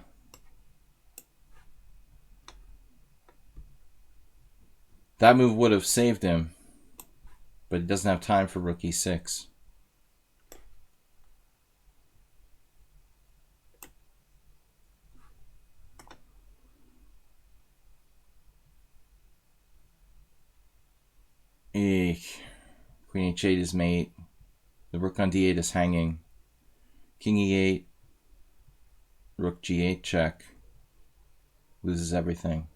That move would have saved him, but he doesn't have time for rook e6. Eek. Queen h8 is mate. The rook on d8 is hanging. King e8. Rook g8 check. Loses everything.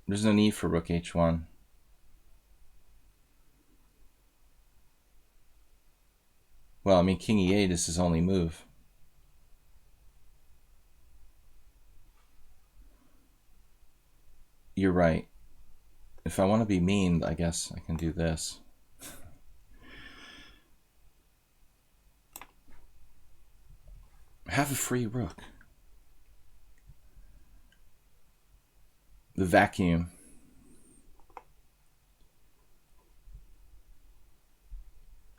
There's no need for rook h1. Well, I mean, king e8 is his only move. You're right. If I want to be mean, I guess I can do this. Have a free rook. The vacuum.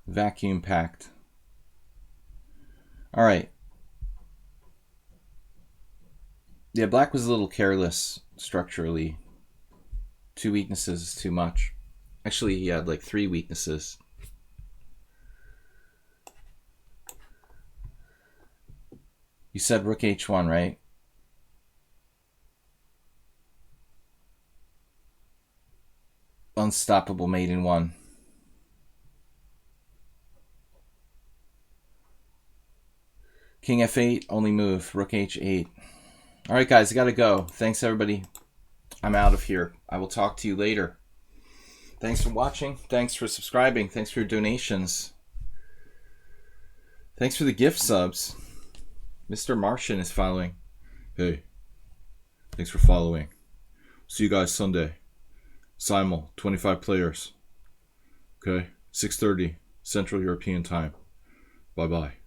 Vacuum packed. All right. Yeah, black was a little careless structurally. 2 weaknesses is too much. Actually, he had like 3 weaknesses. You said rook h1, right? Unstoppable mate in 1. King f8, only move. Rook h8. All right, guys, I got to go. Thanks, everybody. I'm out of here. I will talk to you later. Thanks for watching. Thanks for subscribing. Thanks for your donations. Thanks for the gift subs. Mr. Martian is following. Hey, thanks for following. See you guys Sunday. Simul, 25 players. Okay, 6:30 Central European Time. Bye-bye.